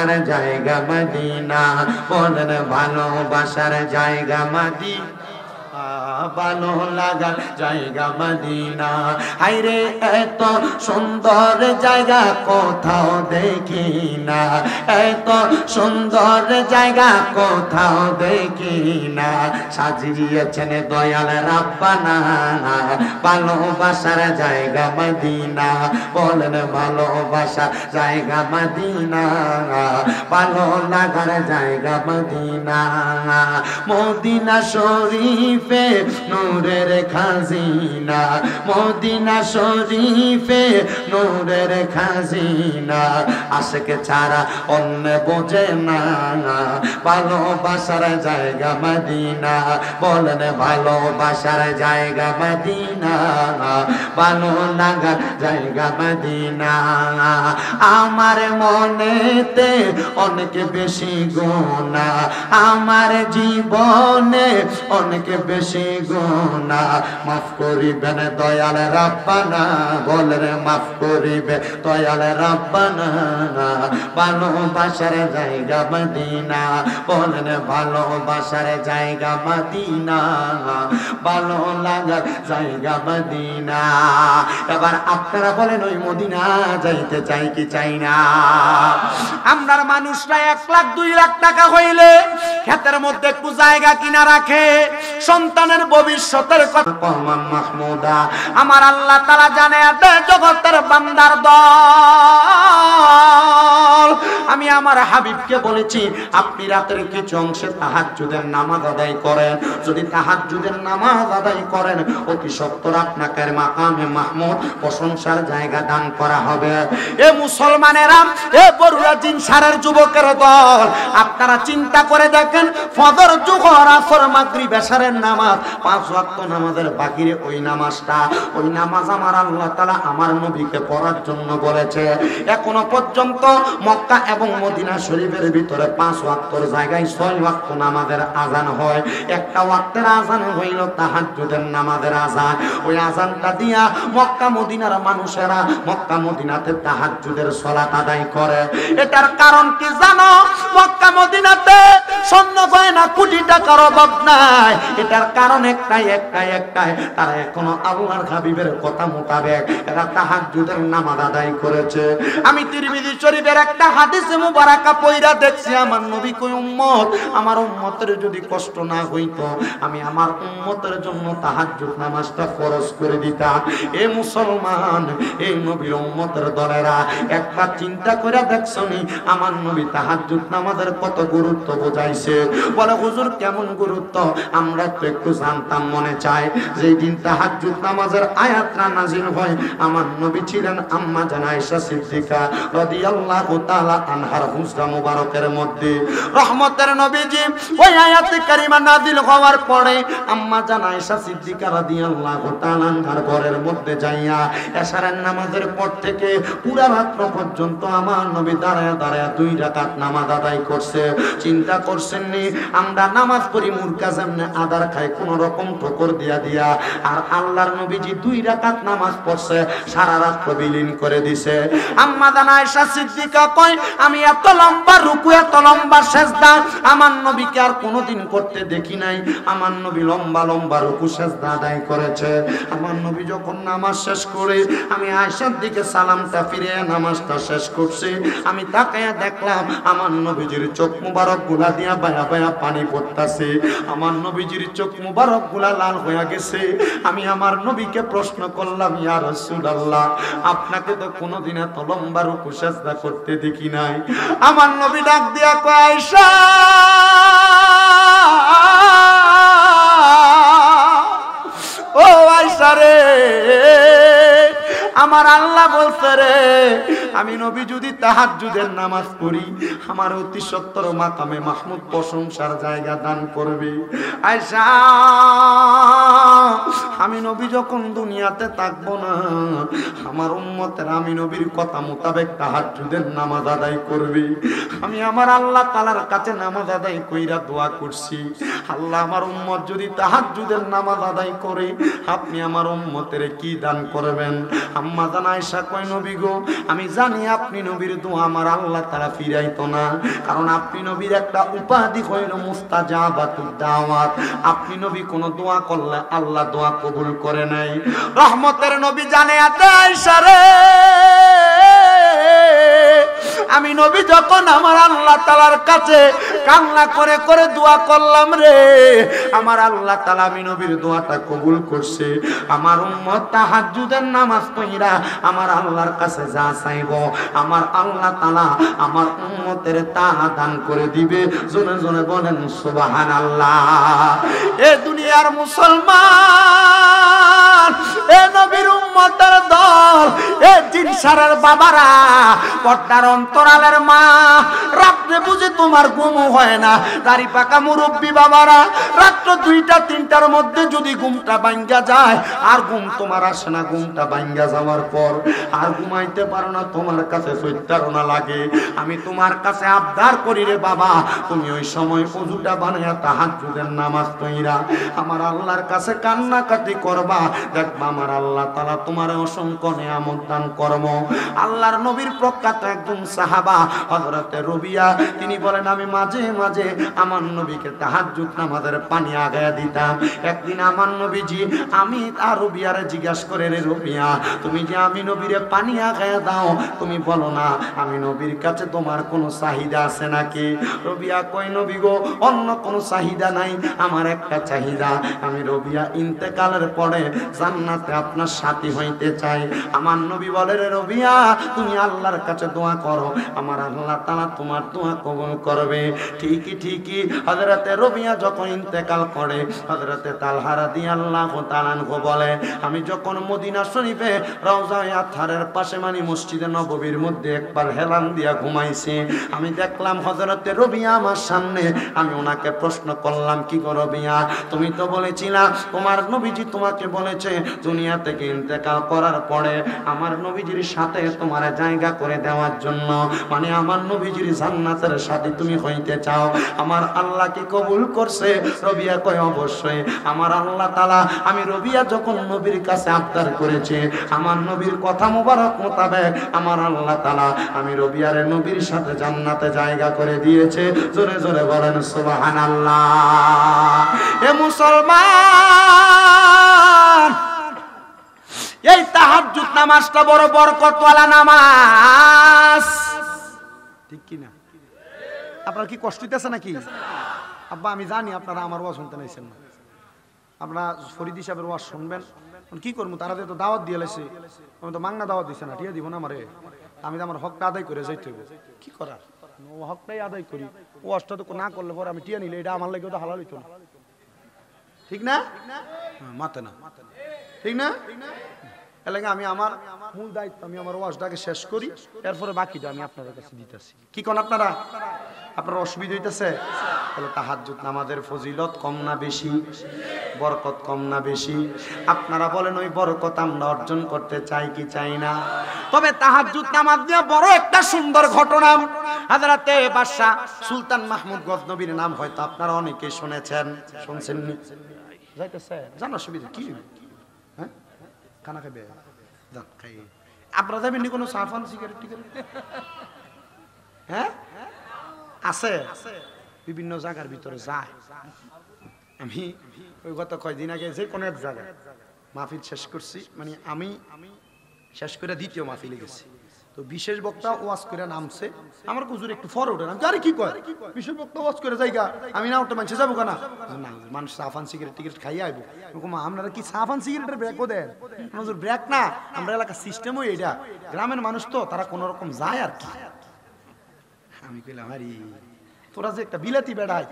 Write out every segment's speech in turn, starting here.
লাগার জায়গা মদিনা, বলেন ভালোবাসার জায়গা মদিনা, ভালো লাগার জায়গা মদিনা। হায়রে এত সুন্দর জায়গা কোথাও দেখি না, এত সুন্দর জায়গা কোথাও দেখি না, সাজিয়েছেন দয়াল রাব্বানা, ভালোবাসার জায়গা মদিনা, বলেন ভালোবাসার জায়গা মদিনা, ভালো লাগার জায়গা মদিনা। মদিনা শরীফে নূরের খাজিনা, মদিনা শরীফে নূরের খাজিনা, আশিক ছাড়া অন্য বোঝে না, ভালোবাসার জায়গা মদিনা, বলেন ভালোবাসার জায়গা মদিনা, ভালো লাগার জায়গা মদিনা। আমার মনেতে অনেক বেশি গুনাহ, আমার জীবনে অনেক বেশি গুনাহ, মাফ করিবেন দয়াল রাব্বানা, বলেন মাফ করিবে দয়াল রাব্বানা, ভালোবাসার জায়গা মদিনা, বলেন ভালোবাসার জায়গা মদিনা, ভালো লাগার জায়গা মদিনা। এবার আপনারা বলেন ওই মদিনা যাইতে চাই কি চাই না? আমরার মানুষরা 1 লাখ 2 লাখ টাকা হইলে ক্ষেতের মধ্যে একটু জায়গা কিনা রাখে, সন্তানের ভবিষ্যতের কথা মাহমুদা আমার আল্লাহ তাআলা জানে দে জগতের বান্দার দল। আমি আমার হাবিবকে বলেছি আপনি রাতের কিছু অংশে তাহাজ্জুদের নামাজ আদায় করেন, যদি তাহাজ্জুদের নামাজ আদায় করেন অতি সত্বর আপনাকে মাকামে মাহমুদ প্রশংসার জায়গা দান করা হবে। এ মুসলমানেরা, এ বরুড়া জিনসারের যুবকের দল, আপনারা চিন্তা করে দেখেন ফজর জোহর আসর মাগরিব এশারের নামাজ 5 ওয়াক্ত নামাজের বাকিরে ওই নামাজটা, ওই নামাজ আমার আল্লাহ তাআলা আমার নবীকে পড়ার জন্য বলেছে। এখনো পর্যন্ত মক্কা এবং মদিনা শরীফের ভিতরে 5 ওয়াক্তর জায়গায় 6 ওয়াক্ত নামাজের আজান হয়। একটা ওয়াক্তের আজান হইল তাহাজ্জুদের নামাজের আজান, ওই আজানটা দিয়া মক্কা মদিনার মানুষেরা মক্কা মদিনাতে তাহাজ্জুদের সালাত আদায় করে। এটার কারণ কি জানো? মক্কা মদিনাতে স্বর্ণ গয়না কোটি টাকার অভাব নাই, এটার কারণ একটাই, তারা এখনো আল্লাহর হাবিবের কথা মোতাবেক এরা তাহাজ্জুদের নামাজ আদায় করেছে। আমি তিরমিজি শরীফের একটা হাদিসে মুবারাকা পড়া দেখছি, আমার নবী কই উম্মত, আমার উম্মতের যদি কষ্ট না হইতো আমি আমার উম্মতের জন্য তাহাজ্জুদ নামাজটা ফরজ করে দিতাম। এ মুসলমান, এই নবীর উম্মতের দলেরা একবার চিন্তা করে দেখছনি আমার নবী তাহাজ্জুদ নামাজের কত গুরুত্ব বোঝাইছে? বলে হুজুর কেমন গুরুত্ব? আমরা তো একটু জানতাম, মনে চায়। যেই দিন তাহাজ্জুদ নামাজের আয়াতটা নাজিল হয় আমার নবী ছিলেন আম্মা জান আয়েশা সিদ্দিকা রাদিয়াল্লাহু তাআলা আনহার হুজরা মুবারকের মধ্যে। রহমতের নবীজি ওই আয়াতে কারিমা নাজিল হওয়ার পরে আম্মা জান আয়েশা সিদ্দিকা রাদিয়াল্লাহু তাআলা আনহার ঘরের মধ্যে যাইয়া এশারের নামাজের পর থেকে পুরা রাত পর্যন্ত আমার নবী দাঁড়ায় 2 রাকাত নামাজ আদায় করছে। চিন্তা করছেন নি আমরা নামাজ পড়ি মুরকা যেমনে আদার খায় কোন রকম ঠোকর দিয়া, আর আল্লাহর নবীজি 2 রাকাত নামাজ পড়ছে, সারা রাত বিলীন করে দিছে। আম্মা জান আয়েশা সিদ্দিকা কয় আমি এত লম্বা রুকু এত লম্বা সিজদা আমার নবীকে আর কোনোদিন করতে দেখি নাই। আমার নবী লম্বা লম্বা রুকু সিজদা আদায় করেছে। আমার নবী যখন নামাজ শেষ করে আমি আয়েশার দিকে সালামটা ফিরিয়ে নামাজটা শেষ করছি, আমি তাকায়া দেখলাম আমার নবীজির চোখ মুবারক গুলা দিয়া বায়া বায়া পানি পড়তাছে, আমার নবীজির চোখ মুবারক গুলা লাল হয়ে গেছে। আমি আমার নবীকে প্রশ্ন করলাম ইয়া রাসূলুল্লাহ আপনাকে তো কোনোদিন এত লম্বা রুকু সিজদা করতে দেখি নাই। আমার নবী ডাক দিয়া কয় আয়েশা ও আয়েশা রে, আমার আল্লাহ বলছে রে আমি নবী যদি তাহাজ্জুদের নামাজ পড়ি আমার অতি সত্তর মাকামে মাহমুদ প্রশংসার জায়গা দান করবে। আয়েশা আমি নবী যখন দুনিয়াতে থাকবো না আমার উম্মতের আমি নবীর কথা মোতাবেক তাহাজ্জুদের নামাজ আদায় করবে। আমি আমার আল্লাহ তাআলার কাছে নামাজ আদায় কইরা দোয়া করছি, আল্লাহ আমার উম্মত যদি তাহাজ্জুদের নামাজ আদায় করে আপনি আমার উম্মতের কি দান করবেন? আম্মা জান আয়েশা কয় নবী গো আমি জানি আপনি নবীর দোয়া আমার আল্লাহ তাআলা ফিরাইতো না, কারণ আপনি নবীর একটা উপাধি হইল মুস্তাজাবাতুদ দাওয়াত। আপনি নবী কোন দোয়া করলে আল্লাহ দোয়া কবুল করে নাই। রহমতের নবী জানে আতে আয়েশা রে, আমি নবী যখন আমার আল্লাহ তাআলার কাছে কান্না করে করে দোয়া করলাম রে, আমার আল্লাহ তাআলা আমি নবীর দোয়াটা কবুল করছে। আমার উম্মত তাহাজ্জুদের নামাজ পড়া আমার আল্লাহর কাছে যা চাইবো আমার আল্লাহ তাআলা আমার উম্মতের তা দান করে দিবে। জোরে জোরে বলেন সুবহানাল্লাহ। এ দুনিয়ার মুসলমান, এ নবীর উম্মতের দল, এ জিনসারের বাবারা, পর্দার অন্তরালের মা, রাত্রে বুঝে তোমার ঘুম হয় না, দাড়ি পাকা মুরব্বী বাবারা, রাত্র 2টা 3টার মধ্যে যদি ঘুমটা ভাঙ্গা যায় আর ঘুম তোমার আসে না, ঘুমটা ভাঙ্গা যাওয়ার পর আর ঘুমাইতে পারো না, তোমার কাছে প্রত্যারণা লাগে, আমি তোমার কাছে আবদার করি রে বাবা, তুমি ওই সময় ওযুটা বানায়া তাহাজ্জুদের নামাজ পড়া আমার আল্লাহর কাছে কান্নাকাটি করবা, দেখবা আমার আল্লাহ তাআলা তোমার অসংখ্য নিয়ামত দান করব। আল্লাহর নবীর প্রখ্যাত একজন সাহাবা হযরতে রবিয়া, তিনি বলেন আমি মাঝে মাঝে আমার নবীকে তাহাজ্জুদ নামাজের পানি আগায়া দিতাম। একদিন আমার নবীজি আমি আর রবিয়ারে জিজ্ঞাসা করে রে রবিয়া, তুমি যে আমি নবীরে পানি আগায়া দাও, তুমি বলো না আমি নবীর কাছে তোমার কোনো চাহিদা আছে নাকি? রবিয়া কই নবী গো অন্য কোনো চাহিদা নাই, আমার একটা চাহিদা, আমি রবিয়া ইন্তেকালের পরে জান্নাতে আপনার সাথী হইতে চাই। আমার নবী বলে রে রবিয়া তুমি আল্লাহর কাছে দোয়া করো, আমার আল্লাহ তাআলা তোমার দোয়া কবুল করবে। ঠিকই ঠিকই হযরতে রবিয়া যখন ইন্তেকাল করে হযরতে তালহা রাদিয়াল্লাহু তাআলা আনহু বলে আমি যখন মদিনা শরীফে রওজায়ে আতহারের পাশে মানে মসজিদে নববীর মধ্যে একবার হেলান দিয়া ঘুমাইছি, আমি দেখলাম হযরতে রবিয়া আমার সামনে, আমি ওনাকে প্রশ্ন করলাম কি গো রবিয়া তুমি তো বলেছিলা তোমার নবীজি তোমাকে বলেছে দুনিয়া থেকে ইন্তেকাল করার পরে আমার নবীজির সাথে তোমার জায়গা করে দেওয়ার জন্য, মানে আমার নবীজির জান্নাতের সাথে তুমি হইতে চাও, আমার আল্লাহ কি কবুল করছে? রবিয়া কয় অবশ্যই। আমার আল্লাহ তাআলা আমি রবিয়া যখন নবীর কাছে আবদার করেছে আমার নবীর কথা মোবারক মোতাবেক আমার আল্লাহ তাআলা আমি রবিয়ারে নবীর সাথে জান্নাতে জায়গা করে দিয়েছে। জোরে জোরে বলেন সুবহানাল্লাহ। এ মুসলমান, এই তাহাজ্জুদ নামাজটা বড় বরকতওয়ালা নামাজ, ঠিক কি না? আপনার কি কষ্ট হইতেছে নাকি? আব্বা আমি জানি আপনারা আমার ওয়াজ শুনতে নাইছেন না, আপনারা ফরিদ সাহেবের ওয়াজ শুনবেন, কি করবো তারা তো দাওয়াত দিয়ে লাইছে, আমি তো মাংনা দাওয়াত দিছে না, ঠিক দিব না আমারে, আমি তো আমার হকটা আদায় করে যাইতে হবে, কি করার হকটাই আদায় করি, ওয়াজটা তো না করলে পরে আমি টিয়া নিলে এটা আমার লাগে তো হালাল হইতো না, ঠিক না? মাতে না, ঠিক না? এর লাগে আমি আমার মূল দায়িত্ব আমি আমার ওয়াজটাকে শেষ করি, এরপরে বাকিটা আমি আপনাদের কাছে দিতেছি। কি কোন আপনারা আপনার অসুবিধা হইতেছে? তাহলে তাহাজ্জুদ নামাজের ফজিলত কম না বেশি? বরকত কম না বেশি? আপনারা বলেন ওই বরকত আমরা অর্জন করতে চাই কি চাই না? তবে তাহাজ্জুদ নামাজ নিয়ে বড় একটা সুন্দর ঘটনা হযরতে বাদশা সুলতান মাহমুদ গজনবীর নাম হয়তো আপনারা অনেকে শুনেছেন, শুনছেন নি? যাইতেছে জানার সুবিধা কি? হ্যাঁ খানা খাবে যান খাই, আপনারা যাবেন নি কোনো সাফান সিগারেট টিগারেট? হ্যাঁ আছে, বিভিন্ন জায়গার ভিতরে যায়। আমি ওই গত কয়দিন আগে যে কোনো এক জায়গায় মাহফিল শেষ করছি, মানে আমি শেষ করে দ্বিতীয় মাহফিলে গেছি, তো বিশেষ বক্তা ওয়াজ করে নামছে, আমার কুজুর একটু ফর ওঠে, আমি আরে কি কয় বিশেষ বক্তা ওয়াজ করে যাইগা, আমি না ওটা মানুষ যাবো কেনা, না মানুষ সাফান সিগারেট টিকিট খাইয়ে আইবো। আপনারা কি সাফান সিগারেটের ব্রেকও দেন? ব্রেক না, আমরা এলাকার সিস্টেমও এটা, গ্রামের মানুষ তো তারা কোন রকম যায় আর কি। আমি কইলাম আরে তোরা যে একটা বিলাতি বেড়াই,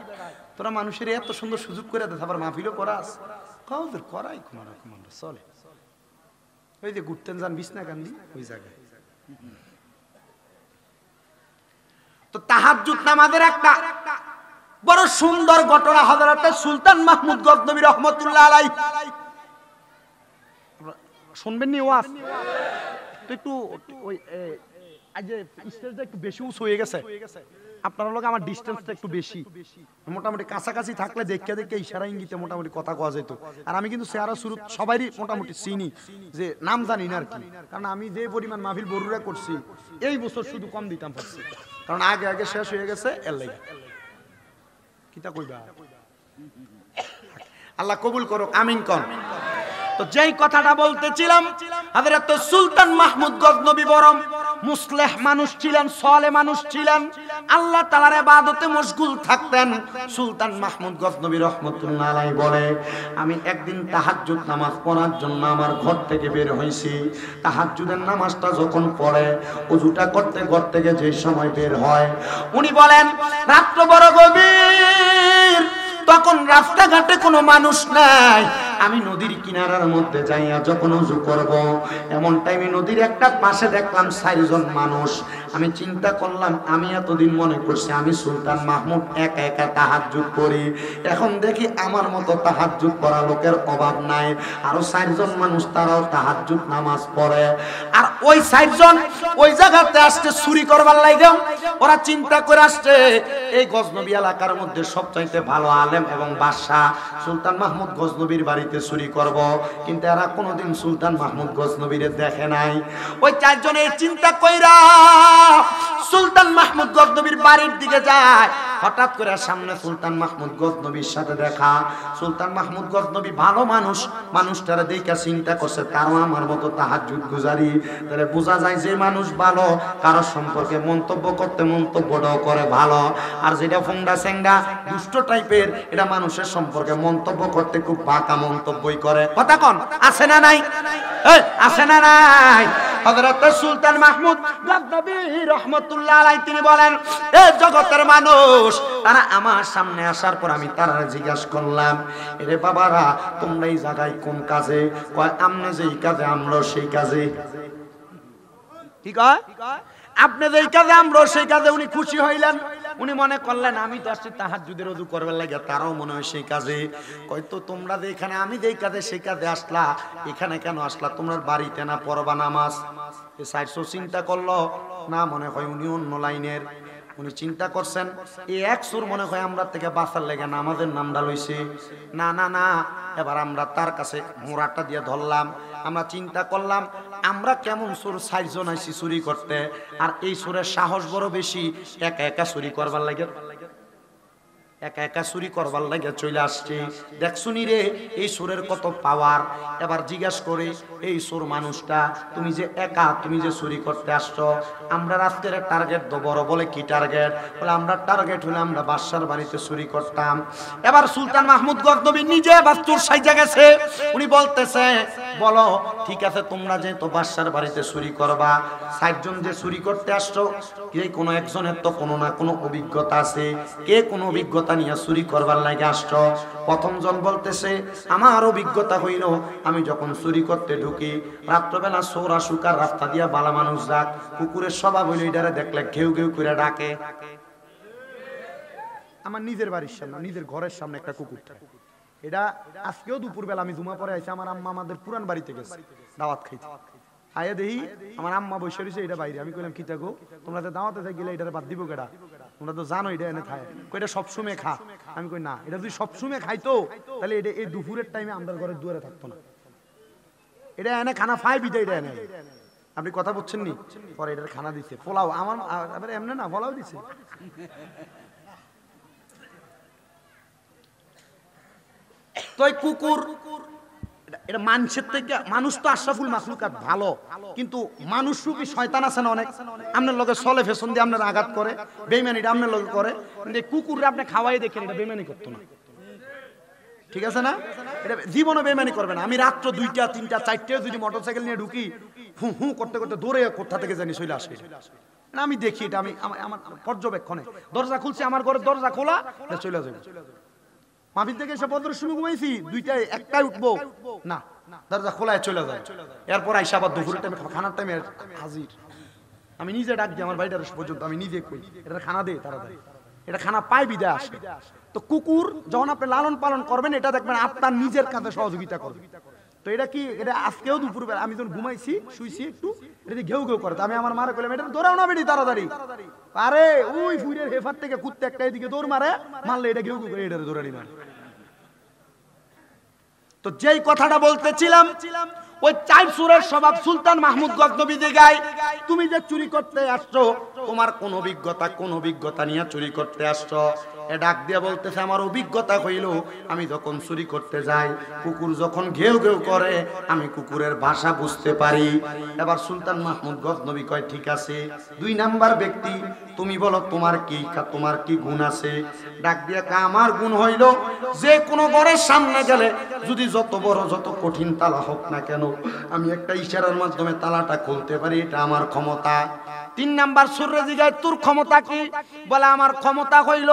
তোরা মানুষের এত সুন্দর সুযোগ করে দেয়, আবার মাহফিলও করাস, কাউদের করাই কোন রকম চলে। ওই যে ঘুরতেন যান বিছনা কান্দি ওই জায়গায়। তো তাহাজ্জুদ নামাজের একটা বড় সুন্দর ঘটনা হযরত সুলতান মাহমুদ গজনবী রাহমাতুল্লাহ আলাইহি, শুনবেন নি ওয়াজ? তো একটু ওই আজ যে স্টেজটা একটু বেশি উঁচু হয়ে গেছে, আপনার লোক আমার ডিস্টেন্সটা একটু বেশি, মোটামুটি কাছাকাছি থাকলে দেখে দেখে ইশারা ইঙ্গিতে মোটামুটি কথা কওয়া যেত। আর আমি কিন্তু চেহারা শুরু সবারই মোটামুটি চিনি, যে নাম জানি না আর কি, কারণ আমি যে পরিমাণ মাহফিল বড়ুরা করছি এই বছর শুধু কম দিতাম পারছি, কারণ আগে আগে শেষ হয়ে গেছে এর লাগে। কিতা কইবা, আল্লাহ কবুল করুক, আমিন কোন। তো যেই কথাটা বলতেছিলাম, হযরত সুলতান মাহমুদ গজনবী বড় মুসলিহ মানুষ ছিলেন, সালেহ মানুষ ছিলেন, আল্লাহ তাআলার ইবাদতে মশগুল থাকতেন। সুলতান মাহমুদ গজনবী রাহমাতুল্লাহ আলাইহি বলে, আমি একদিন তাহাজ্জুদ নামাজ পড়ার জন্য আমার ঘর থেকে বের হইছি। তাহাজ্জুদের নামাজটা যখন পড়ে, ওযুটা করতে ঘর থেকে যে সময় বের হয়, উনি বলেন রাত্র বড় গভীর, তখন রাস্তাঘাটে কোনো মানুষ নাই। আমি নদীর কিনারার মধ্যে যাইয়া যখন ওযু করব, এমন টাইমে নদীর একটা পাশে দেখলাম 4 জন মানুষ। আমি চিন্তা করলাম, আমি এতদিন মনে করছি আমি সুলতান মাহমুদ একা একা তাহাজ্জুদ করি, এখন দেখি আমার মতো তাহাজ্জুদ পড়া লোকের অভাব নাই, আরো 4 জন মানুষ তারাও তাহাজ্জুদ নামাজ পড়ে। আর ওই 4 জন ওই জায়গাতে আসছে চুরি করবার লাগে। ওরা চিন্তা করে আসছে এই গজনবী এলাকার মধ্যে সবচাইতে ভালো আলেম এবং বাদশা সুলতান মাহমুদ গজনবীর বাড়িতে চুরি করব, কিন্তু এরা কোনোদিন সুলতান মাহমুদ গজনবীরে দেখে নাই। ওই 4 জনের চিন্তা কইরা সুলতান মাহমুদ গজনবীর বাড়ির দিকে যায়। হঠাৎ করে সামনে সুলতান মাহমুদ গজনবীর সাথে দেখা। সুলতান মাহমুদ গজনবী ভালো মানুষ, মানুষটারা দেখে চিন্তা করছে তারও আমার মতো তাহাজ্জুদ গুজারি, তাহলে বোঝা যায় যে মানুষ ভালো, কারো সম্পর্কে মন্তব্য করতে মন্তব্যটাও করে ভালো। আর যেটা ফোংডা স্যাংডা দুষ্ট টাইপের, এটা মানুষের সম্পর্কে মন্তব্য করতে খুব বাঁকা মন্তব্যই করে। কথা কোন আছে না নাই? আছে না নাই? হযরত সুলতান মাহমুদ গজনবী রাহমাতুল্লাহ আলাইহি তিনি বলেন, এ জগতের মানুষ, তারা আমার সামনে আসার পর আমি তারা জিজ্ঞাসা করলাম, এরে বাবারা তোমরা এই জায়গায় কোন কাজে? কয় আমনে যেই কাজে আমরাও সেই কাজে। কি কয়? আপনি যেই কাজে আমরাও সেই কাজে। উনি খুশি হইলেন, উনি মনে করলেন আমি তো আসছি তাহাজ্জুদের ওযু করবার লাগে, তারাও মনে হয় সেই কাজে। কয়তো তোমরা যে এখানে আমি যেই কাজে সেই কাজে আসলা, এখানে কেন আসলা? তোমার বাড়িতে না পড়বা নামাজ? এই সাইডসো চিন্তা করলো না, মনে হয় উনি অন্য লাইনের। উনি চিন্তা করছেন এই এক সুর মনে হয় আমরা থেকে বাঁচার লেগে নামাজের নামটা লইছে। না না না, এবার আমরা তার কাছে মোড়াটা দিয়ে ধরলাম। আমরা চিন্তা করলাম আমরা কেমন সুর 4 জন আইছি চুরি করতে, আর এই সুরের সাহস বড় বেশি, একা একা চুরি করবার লাগে, একা একা চুরি করবার লাগে চলে আসছে। দেখছুনি রে এই সুরের কত পাওয়ার। এবার জিজ্ঞাসা করে এই সুর মানুষটা, তুমি যে একা, তুমি যে চুরি করতে আসছো, আমরা রাত্রের টার্গেট তো বড়। বলে কি টার্গেট? বলে আমরা টার্গেট হলে আমরা বাদশার বাড়িতে চুরি করতাম। এবার সুলতান মাহমুদ গজনবী নিজে বাস্তুর সাইজা গেছে। উনি বলতেছে, বলো ঠিক আছে, তোমরা যে তো বাদশার বাড়িতে চুরি করবা, 4 জন যে চুরি করতে আসছো, কে কোনো একজনের তো কোনো না কোনো অভিজ্ঞতা আছে। কে কোনো অভিজ্ঞতা নিয়ে চুরি করবার লাগে আসছো? প্রথম জন বলতেছে, আমার অভিজ্ঞতা হইল আমি যখন চুরি করতে ঢুকি, রাত্রবেলা চোর আসুক আর রাস্তা দিয়া বালা মানুষ যাক, কুকুরের স্বভাব হইল এটারে দেখলে ঘেউ ঘেউ করে ডাকে। আমার নিজের বাড়ির সামনে, নিজের ঘরের সামনে একটা কুকুর থাকে। এটা আজকেও দুপুরবেলা আমি জুমা পরে আইছি, আমার আম্মা আমাদের পুরান বাড়িতে গেছে দাওয়াত খাইতে। আয়া দেখি আমার আম্মা বসে রয়েছে এটা বাইরে। আমি কইলাম কি থাকো, তোমরা তো দাওয়াতে গেলে এটারে বাদ দিব কেডা? তোমরা তো জানো এটা এনে খায়। এটা সবসময় খা। আমি কই না, এটা যদি সবসময় খাইতো তাহলে এটা এই দুপুরের টাইমে আমাদের ঘরের দুয়ারে থাকতো না। এটা এনে খানা ফাই বিদে, এটা এনে। আপনি কথা বলছেন নি? পরে এটার খানা দিচ্ছে পোলাও, আমার এমনি না পোলাও দিচ্ছে। তো এই কুকুর এটা মানুষের থেকে, মানুষ তো আশরাফুল মাখলুকাত ভালো, কিন্তু মানুষ রূপী শয়তান আছে না অনেক, আপনার লগে চলে ফেশন দিয়ে আপনার আঘাত করে, বেইমানিটা আপনার লগে করে। কিন্তু এই কুকুররা আপনি খাওয়াই দেখেন, এটা বেইমানি করতো না। ঠিক আছে না? এটা জীবনে বেইমানি করবে না। আমি রাত্র 2টা 3টা 4টে যদি মোটরসাইকেল নিয়ে ঢুকি, হু হু করতে করতে দৌড়ে কোথা থেকে জানি চলে আসে। আমি দেখি এটা, আমি আমার পর্যবেক্ষণে দরজা খুলছে, আমার ঘরের দরজা খোলা, চলে যাবে। মাহফিল থেকে এসে 15 সময় ঘুমাইছি, 2টায় 1টায় উঠবো না, দরজা খোলায় চলে যায়। এরপর আইসা আবার দুপুরের টাইমে খানার টাইমে হাজির। আমি নিজে ডাক দিই আমার বাড়িটার পর্যন্ত, আমি নিজে কই এটা খানা দে, তারা দেয়। এটা খানা পায় বিদায় আসে। তো কুকুর যখন আপনি লালন পালন করবেন, এটা দেখবেন আপনার নিজের কাছে সহযোগিতা করবে। তো এটা কি, এটা আজকেও দুপুরবেলা আমি যখন ঘুমাইছি শুইছি একটু এটা ঘেউ ঘেউ করে, আমি আমার মারে কইলাম এটা দৌড়াও না বেটি তাড়াতাড়ি, আরে ওই ফুইরের হেফার থেকে কুত্তে একটা এদিকে দৌড় মারে, মারলে এটা ঘেউ ঘেউ করে এটা দৌড়ানি মারে। তো যেই কথাটা বলতেছিলাম, ওই চার সুরের স্বভাব সুলতান মাহমুদ গজনবী দিগায়, তুমি যে চুরি করতে আসছো তোমার কোন অভিজ্ঞতা নিয়ে চুরি করতে আসছো? এ ডাক দিয়ে বলতেছে আমার অভিজ্ঞতা হইল আমি যখন চুরি করতে যাই কুকুর যখন ঘেউ ঘেউ করে আমি কুকুরের ভাষা বুঝতে পারি। এবার সুলতান মাহমুদ গজনবী কয় ঠিক আছে, 2 নাম্বার ব্যক্তি তুমি বলো তোমার কি গুণ আছে? ডাক দিয়ে আমার গুণ হইল যে কোনো ঘরের সামনে গেলে যদি যত বড় যত কঠিন তালা হোক না কেন আমি একটা ইশারার মাধ্যমে তালাটা খুলতে পারি, এটা আমার ক্ষমতা। 3 নাম্বার সুরে জিগায় তোর ক্ষমতা কি? বলে আমার ক্ষমতা হইল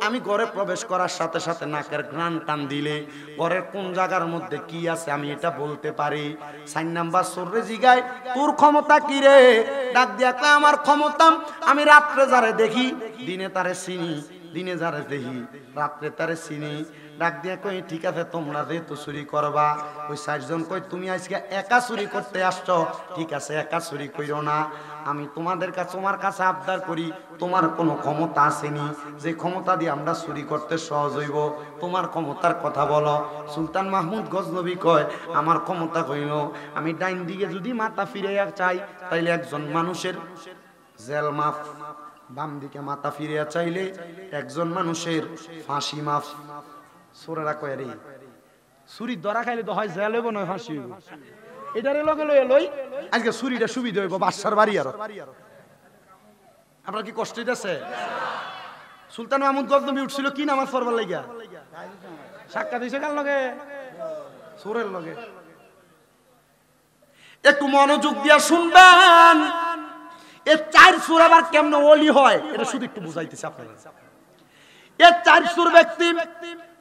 আমি ঘরে প্রবেশ করার সাথে সাথে নাকের ঘ্রাণ টান দিলে ঘরের কোন জায়গার মধ্যে কি আছে আমি এটা বলতে পারি। 4 নাম্বার সুরে জিগায় তোর ক্ষমতা কি রে? ডাক দিয়া কয় আমার ক্ষমতা আমি রাত্রে যারে দেখি দিনে তারে চিনি, দিনে যারে দেখি রাত্রে তারে চিনি। ডাক দিয়ে কই ঠিক আছে তোমরা যেহেতু চুরি করবা, ওই 4 জন কই তুমি আজকে একা চুরি করতে আসছো, ঠিক আছে একা চুরি কইরো না, আমি তোমার কাছে আবদার করি তোমার কোনো ক্ষমতা আসেনি যে ক্ষমতা দিয়ে আমরা চুরি করতে সহজ হইব, তোমার ক্ষমতার কথা বলো। সুলতান মাহমুদ গজনবী কয় আমার ক্ষমতা হইল আমি ডাইন দিকে যদি মাথা ফিরে চাই তাইলে একজন মানুষের জেল মাফ, বাম দিকে মাথা ফিরে চাইলে একজন মানুষের ফাঁসি মাফ। সোরেরা কয় রে ছুরি ধরা খাইলে তো হয় জেল হইব নয় ফাঁসি হইব, এটারে লগে লই আজকে ছুরিটা সুবিধা হইব বাদশার বাড়ি। আর আপনার কি কষ্ট হইতেছে? সুলতান মাহমুদ গজনবী উঠছিল কি নামাজ পড়বার লাগিয়া? সাক্ষাৎ হইছে কার লগে? সোরের লগে। একটু মনোযোগ দিয়া শুনবেন, এই 4 সুর আবার কেমনে ওলি হয় এটা শুধু একটু বুঝাইতেছি আপনারা। এই 4 সুর ব্যক্তি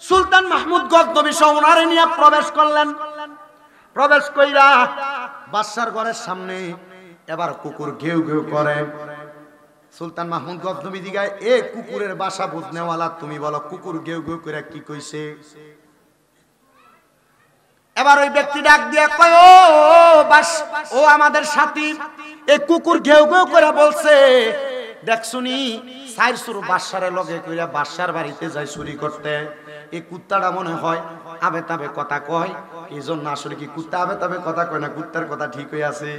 সুলতান মাহমুদ গজনবী ওনারে নিয়ে প্রবেশ করলেন। প্রবেশ কইরা বাদশার ঘরের সামনে এবার কুকুর ঘেউ ঘেউ করে। সুলতান মাহমুদ গজনবী দিগায় এ কুকুরের ভাষা বুঝনেওয়ালা তুমি বলো কুকুর ঘেউ ঘেউ করে কি কইছে? এবার ওই ব্যক্তি ডাক দিয়ে কয় ও আমাদের সাথী, এই কুকুর ঘেউ ঘেউ করে বলছে দেখছুনি 4 সুর বাদশারে লগে কইরা বাদশার বাড়িতে যায় চুরি করতে। এই কুত্তাটা মনে হয় আবে তাবে কথা কয়, এই জন্য আসলে কি কুত্তা আবে তাবে কথা কয় না, কুত্তার কথা ঠিক হয়ে আছে,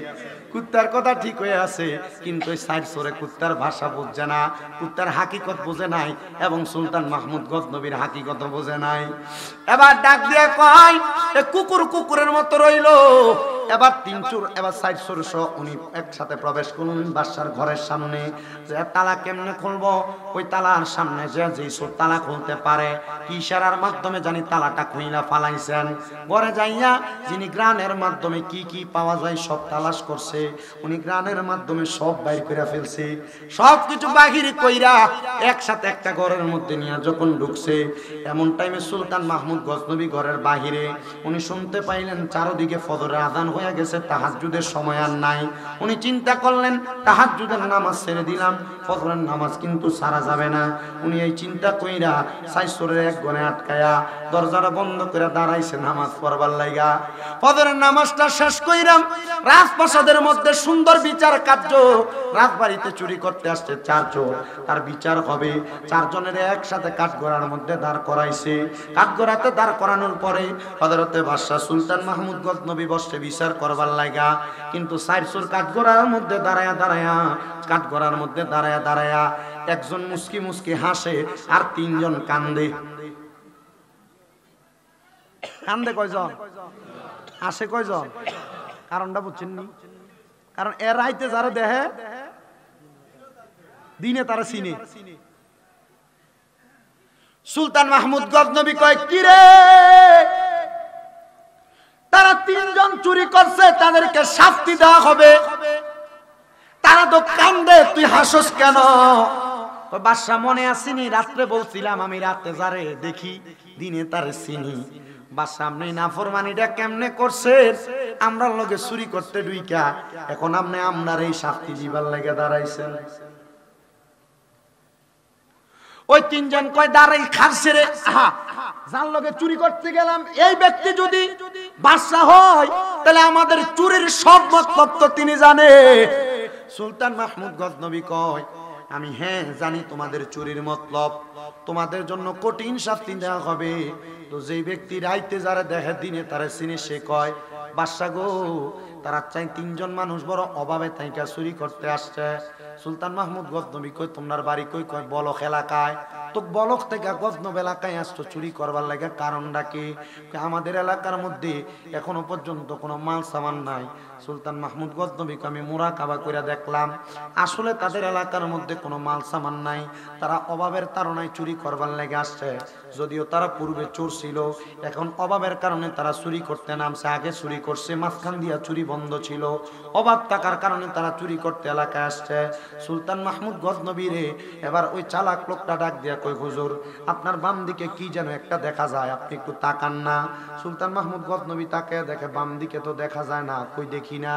কুত্তার কথা ঠিক হয়ে আছে, কিন্তু এই 4 সুরে কুত্তার ভাষা বুঝছে না, কুত্তার হাকিকত বোঝে নাই এবং সুলতান মাহমুদ গজনবীর হাকিকত বোঝে নাই। এবার ডাক দিয়ে কয় এ কুকুরের মতো রইল। এবার 3 চোর এবার 4 চোর সহ উনি একসাথে প্রবেশ করলেন বাদশার ঘরের সামনে। যে তালা কেমনে খুলবো, ওই তালার সামনে যে চোর তালা খুলতে পারে কি ইশারার মাধ্যমে জানি তালাটা খুইলা ফালাইছেন। ঘরে যাইয়া যিনি গ্রানের মাধ্যমে কি কি পাওয়া যায় সব তালাশ করছে, উনি গ্রানের মাধ্যমে সব বাইর করে ফেলছে। সব কিছু বাহির কইরা একসাথে একটা ঘরের মধ্যে নিয়ে যখন ঢুকছে, এমন টাইমে সুলতান মাহমুদ গজনবী ঘরের বাহিরে উনি শুনতে পাইলেন চারদিকে ফজরের আযান হয়ে গেছে, তাহাজ্জুদের সময় আর নাই। উনি চিন্তা করলেন তাহাজ্জুদের নামাজ ছেড়ে দিলাম, ফজরের নামাজ কিন্তু ছাড়া যাবে না। উনি এই চিন্তা কইরা 4 চোরের এক গনে আটকায়া দরজাটা বন্ধ করে দাঁড়াইছে নামাজ পড়বার লাগা। ফজরের নামাজটা শেষ কইরাম রাজপ্রাসাদের মধ্যে সুন্দর বিচার কার্য, রাজবাড়িতে চুরি করতে আসছে 4 চোর, তার বিচার হবে। 4 জনের একসাথে কাঠগড়ার মধ্যে দাঁড় করাইছে। কাঠগড়াতে দাঁড় করানোর পরে হযরতে বাদশা সুলতান মাহমুদ গজনবী বসে বিচার করবার লাগা, কিন্তু 4 চোর কাঠগড়ার মধ্যে কাঠগড়ার মধ্যে দাঁড়ায়া একজন মুস্কি মুস্কি হাসে আর 3 জন কান্দে। কান্দে কয়জন? হাসে কয়জন? কারণটা বুঝছেন নি? কারণ এর রাইতে যারা দেখে দিনে তারা চিনে। সুলতান মাহমুদ গজনবী কয় কি রে, তারা 3 জন চুরি করছে, তাদেরকে শাস্তি দেওয়া হবে, তারা তো কান্দে, তুই হাসস কেন? বাদশা মনে আসেনি রাত্রে বলছিলাম আমি রাতে যারে দেখি দিনে তারে চিনি। বাদশা আপনি নাফরমানিটা কেমনে করছে, আমরা লগে চুরি করতে ঢুইকা এখন আপনি আমরার এই শাস্তি দিবার লাগে দাঁড়াইছেন। ওই তিনজন কয় দাঁড়াই খারছে রে, যার লগে চুরি করতে গেলাম এই ব্যক্তি যদি বাদশা হয় তাহলে আমাদের চুরির সব মতলব তো তিনি জানে। সুলতান মাহমুদ গজনবী কয় আমি হ্যাঁ জানি তোমাদের চুরির মতলব, তোমাদের জন্য কঠিন শাস্তি দেওয়া হবে। তো যেই ব্যক্তি রাইতে যারা দেখে দিনে তারা চিনে, সে কয় বাদশা গো, তারা চাই তিনজন মানুষ বড় অভাবে তাইকা চুরি করতে আসছে। সুলতান মাহমুদ গজনবী কই তোমার বাড়ি কই? কয় বলক এলাকায়। তো বলক থেকে গজনব এলাকায় আসতো চুরি করবার লাগে, কারণটা কি? আমাদের এলাকার মধ্যে এখনো পর্যন্ত কোনো মাল সামান নাই। সুলতান মাহমুদ গজনবীকে আমি মুরাকাবা করে দেখলাম, আসলে তাদের এলাকার মধ্যে কোনো মাল সামান নাই, তারা অভাবের তাড়নায় চুরি করবার লেগে আসছে। যদিও তারা পূর্বে চোর ছিল, এখন অভাবের কারণে তারা চুরি করতে নামছে। আগে চুরি করছে, মাঝখান দিয়া চুরি বন্ধ ছিল, অভাব থাকার কারণে তারা চুরি করতে এলাকায় আসছে। সুলতান মাহমুদ গজনবী রে এবার ওই চালাক লোকটা ডাক দিয়া কই হুজুর আপনার বাম দিকে কি যেন একটা দেখা যায়, আপনি একটু তাকান না। সুলতান মাহমুদ গজনবী তাকে দেখে, বাম দিকে তো দেখা যায় না, কই দেখি না।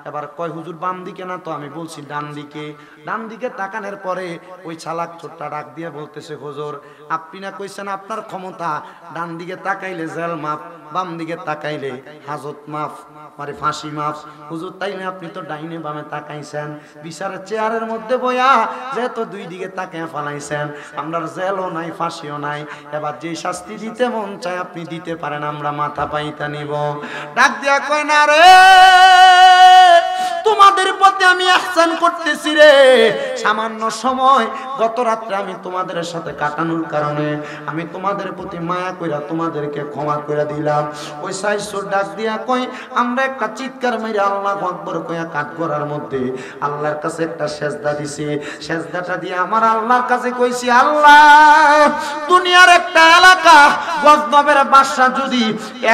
এবার কয় হুজুর বাম দিকে না তো, আমি বলছি ডান দিকে। ডান দিকে তাকানোর পরে ওই চালাক চোরটা ডাক দিয়ে বলতেছে হুজুর আপনি না কইছেন আপনার ক্ষমতা, ডান দিকে তাকাইলে জেল মাফ, বাম দিকে তাকাইলে হাজত মাফ, মানে ফাঁসি মাফ। হুজুর তাইলে আপনি তো ডাইনে বামে তাকাইছেন, বিচারের চেয়ারের মধ্যে বয়া যেহেতু দুই দিকে তাকায় ফেলাইছেন, আমরা জেলও নাই ফাঁসিও নাই, এবার যে শাস্তি দিতে মন চায় আপনি দিতে পারেন, আমরা মাথা পাইতা নিব। ডাক দিয়া কয় না রে, তোমাদের প্রতি আমি ইহসান করতেছি রে। সামান্য সময় গত রাত্রে আমি তোমাদের সাথে কাটানোর কারণে আমি তোমাদের প্রতি মায়া কইরা তোমাদেরকে ক্ষমা করে দিলাম। ওই সাইসুর ডাক দিয়া কই আমরা একটা চিৎকার মেরে আল্লাহু আকবার কইয়া কাঠগড়ার মধ্যে আল্লাহর কাছে একটা সেজদা দিছি। সেজদাটা দিয়ে আমার আল্লাহর কাছে কইছি, আল্লাহ দুনিয়ার একটা এলাকা গজনবের বাদশা যদি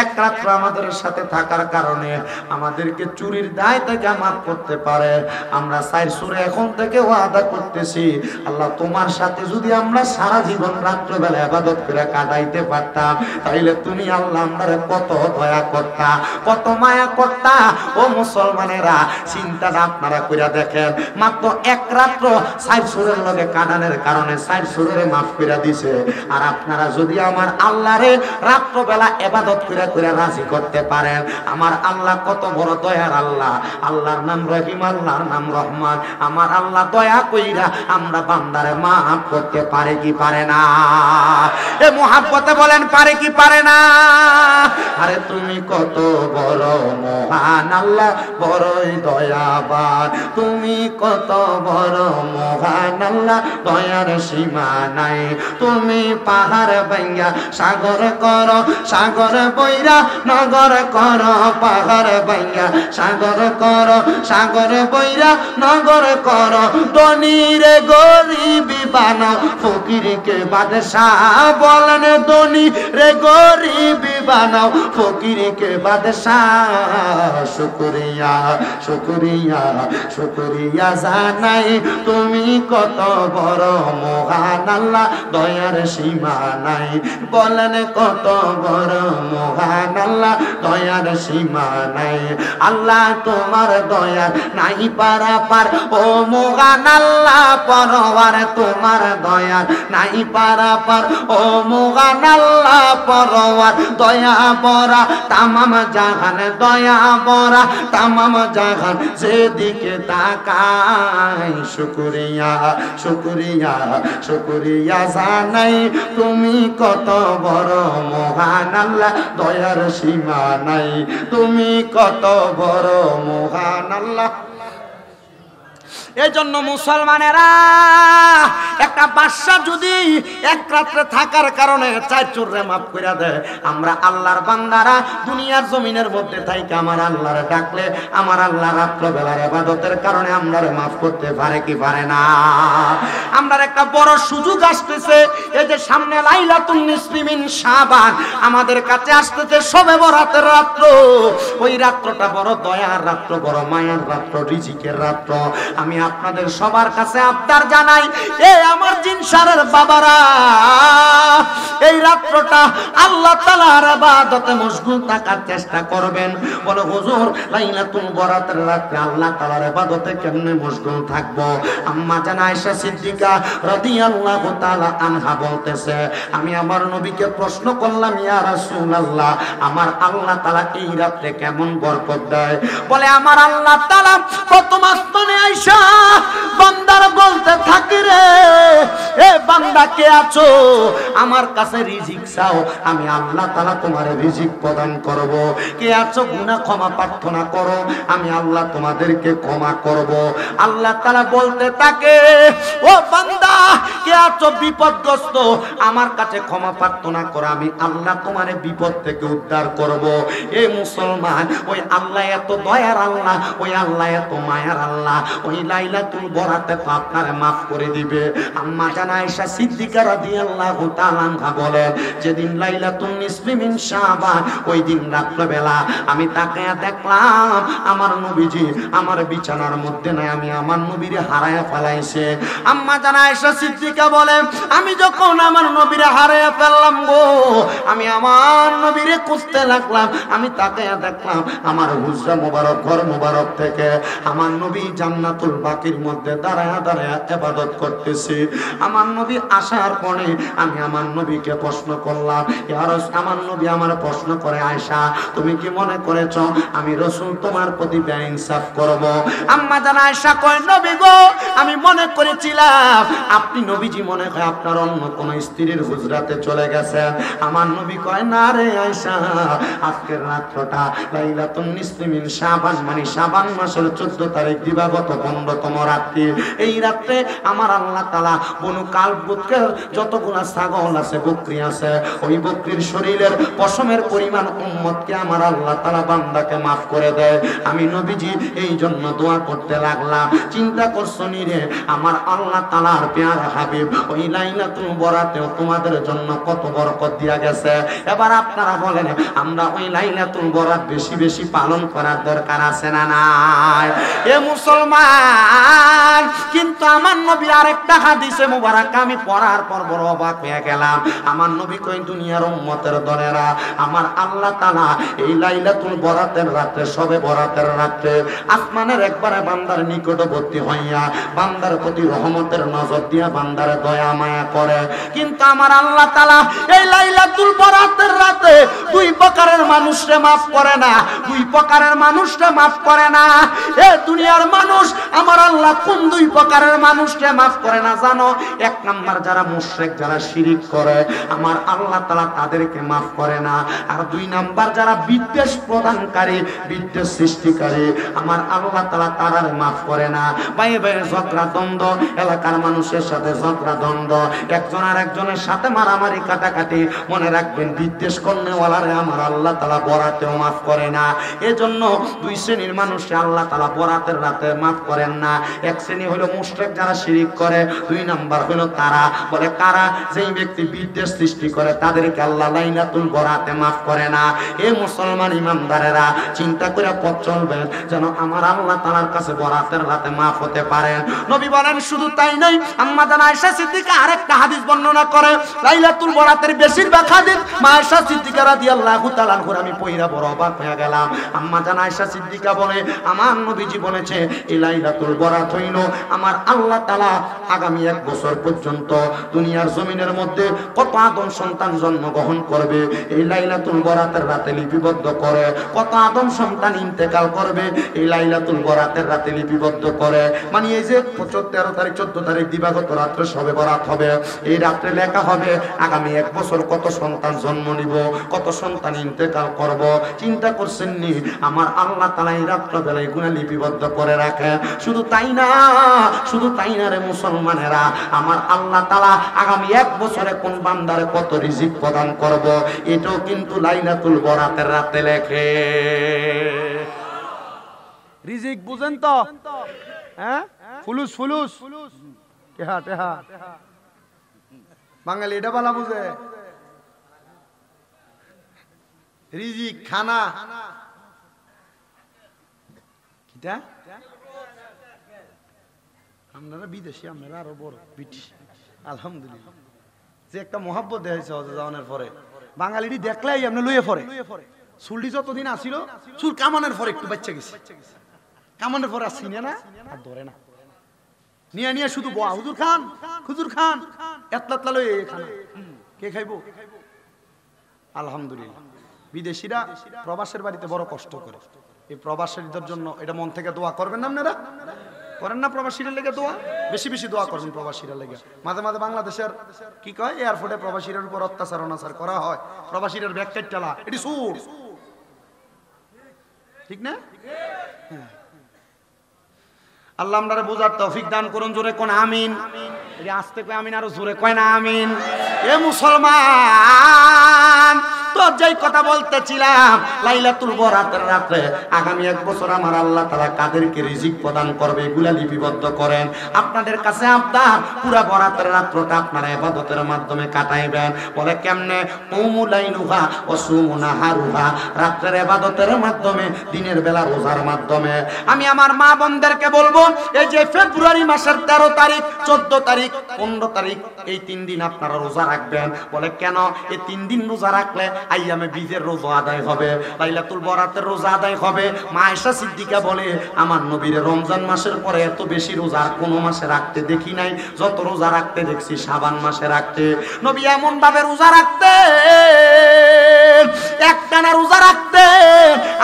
এক রাত আমাদের সাথে থাকার কারণে আমাদেরকে চুরির দায় থেকে মাফ করতে পারে, আমরা চাই সুরে এখন থেকে ওয়াদা করতেছি আল্লাহ তোমার সাথে যদি আমরা সারা জীবন রাত্রবেলা ইবাদত করে কাটাইতে পারতাম, তাইলে তুমি আল্লাহ আমাদের কত দয়া করতা, কত মায়া করতা। ও মুসলমানেরা চিন্তাটা আপনারা কইরা দেখেন, মাত্র এক রাত্র চার সুরের লগে কাটানোর কারণে চার সুরের মাফ করে দিছে। আর আপনারা যদি আমার আল্লাহরে রাত্রবেলা ইবাদত করে করে রাজি করতে পারেন, আমার আল্লাহ কত বড় দয়ার আল্লাহ। আল্লাহর নাম রহিম, আল্লাহর নাম রহমান। আমার আল্লাহ দয়া কইরা আমরা বান্দারে মাফ করতে পারে কি পারে না? এ মুহাব্বতে বলেন পারে কি পারে না? আরে তুমি কত বড় মহান আল্লাহ, বড়ই দয়াবান। তুমি কত বড় মহান আল্লাহ, দয়ার সীমা নাই। তুমি পাহাড় ভাঙ্গা সাগর করো, সাগর বইরা নগর করো। পাহাড় ভাঙ্গা সাগর করো, সাগর বইরা নগর করো। ধনীরে গরিবি বানাও, ফকিরকে বাদশাহ। বলেন ধনী রে গরিবি বানাও, ফকিরকে বাদশাহ। শুকরিয়া শুকরিয়া শুকরিয়া জানাই, তুমি কত বড় মহান আল্লাহ, দয়ার সীমা নাই। বলেন কত বড় মহান আল্লাহ, দয়ার সীমা নাই। আল্লাহ তোমার দয়া নাই পারাপার, ও মহান আল্লাহ পরওয়ার তোমার দয়া নাই পারাপার, ও মহান আল্লাহ পরওয়ার। দয়া বরা তামাম জাহান, দয়া বরা তামাম জাহান, যেদিকে তাকাই শুকরিয়া শুকরিয়া শুকরিয়া জানাই। তুমি কত বড় মহান আল্লাহ, দয়ার সীমা নাই। তুমি কত বড় মহান আল্লাহ। এই জন্য মুসলমানেরা একটা বাদশা যদি এক রাত্রে থাকার কারণে চার চোরে মাফ করে দেয়, আমরা আল্লাহর বান্দারা দুনিয়ার জমিনের মধ্যে থাইকে আমার আল্লাহরে ডাকলে আমার আল্লাহ রাত্রবেলার ইবাদতের কারণে আমরারে মাফ করতে পারে কি পারে না? আমরার একটা বড় সুযোগ আসতেছে, এই যে সামনে লাইলাতুন নিসফি মিন শাবান আমাদের কাছে আসতেছে, শবে বরাতের রাত্র। ওই রাত্রটা বড় দয়ার রাত্র, বড় মায়ার রাত্র, রিজিকের রাত্র। আমি আপনাদের সবার কাছে আবদার জানাই, এ আমার জিনসারের বাবারা, এই রাত্রটা আল্লাহ তাআলার ইবাদতে মশগুল থাকার চেষ্টা করবেন। বলে হুজুর লাইলাতুল বরাতের রাতে আল্লাহ তাআলার ইবাদতে কেমনে মশগুল থাকবো? আম্মা জান আয়েশা সিদ্দিকা রাদিয়াল্লাহু তাআলা আনহা বলতেছে, আমি আমার নবীকে প্রশ্ন করলাম, ইয়া রাসূলুল্লাহ, আমার আল্লাহ তাআলা এই রাতে কেমন বরকত দেয়? বলে আমার আল্লাহ তাআলা প্রথম আসমানে আয়েশা বান্দার বলতে থাকে, রে এ বান্দা কে আছো? আমার কাছে রিজিক চাও, আমি আল্লাহ তাআলা তোমার রিজিক প্রদান করব। কে আছো গুনাহ ক্ষমা প্রার্থনা করো, আমি আল্লাহ তোমাদেরকে ক্ষমা করব। আল্লাহ তাআলা বলতে থাকে, ও বান্দা কে আছো বিপদগ্রস্ত, আমার কাছে ক্ষমা প্রার্থনা করো, আমি আল্লাহ তোমার বিপদ থেকে উদ্ধার করব। এই মুসলমান, ওই আল্লাহ এত দয়ার আল্লাহ, ওই আল্লাহ এত মায়ার আল্লাহ, ওই লাইলাতুল বরাতে তো আপনারে মাফ করে দিবে। আম্মা জান আয়েশা সিদ্দিকা রাদিয়াল্লাহু তাআলা আনহা বলেন, যেদিন লাইলাতুন নিসফি মিন শাবান, ওই দিন রাত্রিবেলা আমি তাকায়া দেখলাম আমার নবীজি আমার বিছানার মধ্যে নাই, আমি আমার নবীরে হারায়া ফেলাইছে। আম্মা জান আয়েশা সিদ্দিকা বলেন, আমি যখন আমার নবীরে হারায়া ফেললাম গো, আমি আমার নবীরে খুঁজতে লাগলাম, আমি তাকায়া দেখলাম আমার হুজরা মোবারক ঘর মোবারক থেকে আমার নবী জান্নাতুল বাকির মধ্যে দাঁড়ায়া দাঁড়ায়া ইবাদত করতেছে। আমার নবী আসার পরে আমি আমার নবীকে প্রশ্ন করলাম, ইয়া রাসূল, আমার নবী আমার প্রশ্ন করে, আয়েশা তুমি কি মনে করেছো আমি রাসূল তোমার প্রতি বেইনসাফ করব? আম্মা জান আয়েশা কয়, নবী গো, আমি মনে করেছিলাম আপনি নবীজি মনে হয় আপনার অন্য কোন স্ত্রীর হুজরাতে চলে গেছেন। আমার নবী কয়, না রে আয়েশা, আজকের রাতটা লাইলাতুন নিসফি মিন শাবান, মানে শাবান মাসের 14 তারিখ দিবাগত 15তম রাত্রি। এই রাতে আমার আল্লাহ তাআলা বনু কালবুতের যতগুলা ছাগল আছে, বকরি আছে, ওই বকরির শরীরের পশমের পরিমাণ উম্মতকে আমার আল্লাহ তাআলা বান্দাকে maaf করে দেয়। আমি নবীজি এই জন্য দোয়া করতে লাগলাম। চিন্তা করছো নি রে, আমার আল্লাহ তাআলার পেয়ারা হাবিব ওই লাইলাতুল বরাতেও তোমাদের জন্য কত বরকত দিয়া গেছে। এবার আপনারা বলেন, আমরা ওই লাইলাতুল বরাত বেশি বেশি পালন করার দরকার আছে না নাই? এ মুসলমান, কিন্তু আমার নবী আরেকটা হাদিসে মুবারক আমি পড়ার পর বড় অবাক হয়ে গেলাম। আমার নবী কই, দুনিয়ার উম্মতের দলেরা, আমার আল্লাহ তাআলা এই লাইলাতুল বরাতের রাতে, সবে বরাতের রাতে আসমানের একবারে বান্দার নিকটবর্তী হইয়া বান্দার প্রতি রহমতের নজর দিয়া বান্দার দয়া মায়া করে। কিন্তু আমার আল্লাহ তাআলা এই লাইলাতুল বরাতের রাতে দুই প্রকারের মানুষকে maaf করে না, দুই প্রকারের মানুষকে maaf করে না। এ দুনিয়ার মানুষ আমার আল্লাহ কোন দুই প্রকারের মানুষকে maaf করে না জানো? এক নাম্বার যারা মুশরিক, যারা শিরিক করে, আমার আল্লাহ তাআলা তাদেরকে maaf করে না। আর দুই নাম্বার যারা বিদ্বেষ প্রদানকারী, বিদ্বেষ সৃষ্টিকারী, আমার আল্লাহ তাআলা তারারে maaf করে না। ভাইয়ে ভাইয়ে ঝগড়া দ্বন্দ্ব, এলাকার মানুষের সাথে ঝগড়া দ্বন্দ্ব, একজন আর একজনের সাথে মারামারি কাটাকাটি, মনে রাখবেন বিদ্বেষ করনেওয়ালারে আমার আল্লাহ তাআলা বরাতেও maaf করে না। এজন্য দুই শ্রেণীর মানুষকে আল্লাহ তাআলা বরাতের রাতে maaf করেন না। এক শ্রেণী হলো মুশরিক, যারা শিরিক করে। দুই নাম্বার হলো তারা, বলে কারা? যেই ব্যক্তি বিদ্বেষ সৃষ্টি করে তাদেরকে আল্লাহ লাইলাতুল বরাতে maaf করে না। এ মুসলমান ইমানদারেরা, চিন্তা করে পথ চলবেন যেন আমার আল্লাহ তাআলার কাছে বরাতের রাতে maaf হতে পারেন। নবী বলেন, শুধু তাই নয়, আম্মা জান আয়েশা সিদ্দিকা আরেকটা হাদিস বর্ণনা করে। লাইলাতুল বরাতের বেশিরভাগ হাদিস মা আয়েশা সিদ্দিকা রাদিয়াল্লাহু তাআলা আনহা, আমি পয়রা বড় অবাক হয়ে গেলাম। আম্মা জান আয়েশা সিদ্দিকা বলে, আমার নবীজি বলেছে এই লাইলাতুল বরাত হইল আমার আল্লাহ তাআলা আগামী 1 বছর পর্যন্ত দুনিয়ার জমিনের মধ্যে কত আদম সন্তান জন্মগ্রহণ করবে এই লাইলাতুল বরাতের রাতে লিপিবদ্ধ করে, কত আদম সন্তান ইন্তেকাল করবে এই লাইলাতুল বরাতের রাতে লিপিবদ্ধ করে। মানে এই যে 13 তারিখ 14 তারিখ দিবাগত রাত্রে সবে বরাত হবে, এই রাত্রে লেখা হবে আগামী 1 বছর কত সন্তান জন্ম নিব, কত সন্তান ইন্তেকাল করব। চিন্তা করছেন নি? আমার আল্লাহ তাআলা এই রাত্রে বেলায় গুনাহ লিপিবদ্ধ করে রাখে। শুধু তাই না, শুধু তাই না রে মুসলমানেরা, আমার আল্লাহ তাআলা আগামী 1 বছরে কোন বান্দারে কত রিজিক প্রদান করব, এটাও কিন্তু লাইলাতুল বরাতের রাতে লেখে। রিজিক বুঝেন তো? হ্যাঁ, ফুলুস ফুলুস টেহা টেহা, বাঙালি এটা বলা বুঝে। রিজিক খানা কিটা, আপনারা বিদেশি, আপনারা আরো বড় ব্রিটিশ। আলহামদুলিল্লাহ, যে একটা মহাব্বত দেখাইছে হজে যাওয়ানোর পরে বাঙালিটি দেখলেই আপনি লইয়ে পড়ে। চুলটি যতদিন আসিল চুল কামানোর পরে একটু বাচ্চা গেছে, কামানোর পরে আর চিনে না আর ধরে না, নিয়ে নিয়ে শুধু বয়া হুজুর খান হুজুর খান এতলা লই খানা কে খাইবো। আলহামদুলিল্লাহ বিদেশিরা প্রবাসের বাড়িতে বড় কষ্ট করে। এই প্রবাসীদের জন্য এটা মন থেকে দোয়া করবেন না আপনারা? করেন না প্রবাসীরা লেগে দোয়া? বেশি বেশি দোয়া করবেন প্রবাসীরা লেগে। মাঝে মাঝে বাংলাদেশের কি কয় এয়ারপোর্টে প্রবাসীদের উপর অত্যাচার অনাচার করা হয়, প্রবাসীদের ব্যাগ কাটলা এটি সুর, ঠিক না? আল্লাহ আমরারে বোঝার তৌফিক দান করুন। জোরে কোন আমিন। এই আস্তে কয় আমিন, আরো জোরে কয় না আমিন। এ মুসলমান, তো যেই কথা বলতেছিলাম লাইলাতুল বরাতের রাতে আগামী 1 বছর আমার আল্লাহ তাআলা কাদেরকে রিজিক প্রদান করবে এগুলা লিপিবদ্ধ করেন। আপনাদের কাছে আবদার পুরা বরাতের রাতটা আপনারা ইবাদতের মাধ্যমে কাটাইবেন। বলে কেমনে? উমুলাইনুহা ওয়া সুমুনাহারুহা, রাতের ইবাদতের মাধ্যমে, দিনের বেলা রোজার মাধ্যমে। আমি আমার মা বোনদেরকে বলবো এই যে ফেব্রুয়ারি মাসের 13 তারিখ 14 তারিখ 15 তারিখ এই 3 দিন আপনারা রোজা রাখবেন। বলে কেন? এই 3 দিন রোজা রাখলে আইয়ামে বীজের রোজা আদায় হবে, লাইলাতুল বরাতের রোজা আদায় হবে। মা আয়েশা সিদ্দিকা বলে আমার নবীর রমজান মাসের পরে এত বেশি রোজা আর কোনো মাসে রাখতে দেখি নাই, যত রোজা রাখতে দেখছি শাবান মাসে রাখতে। নবী এমন ভাবে রোজা রাখতে, একটানা রোজা রাখতে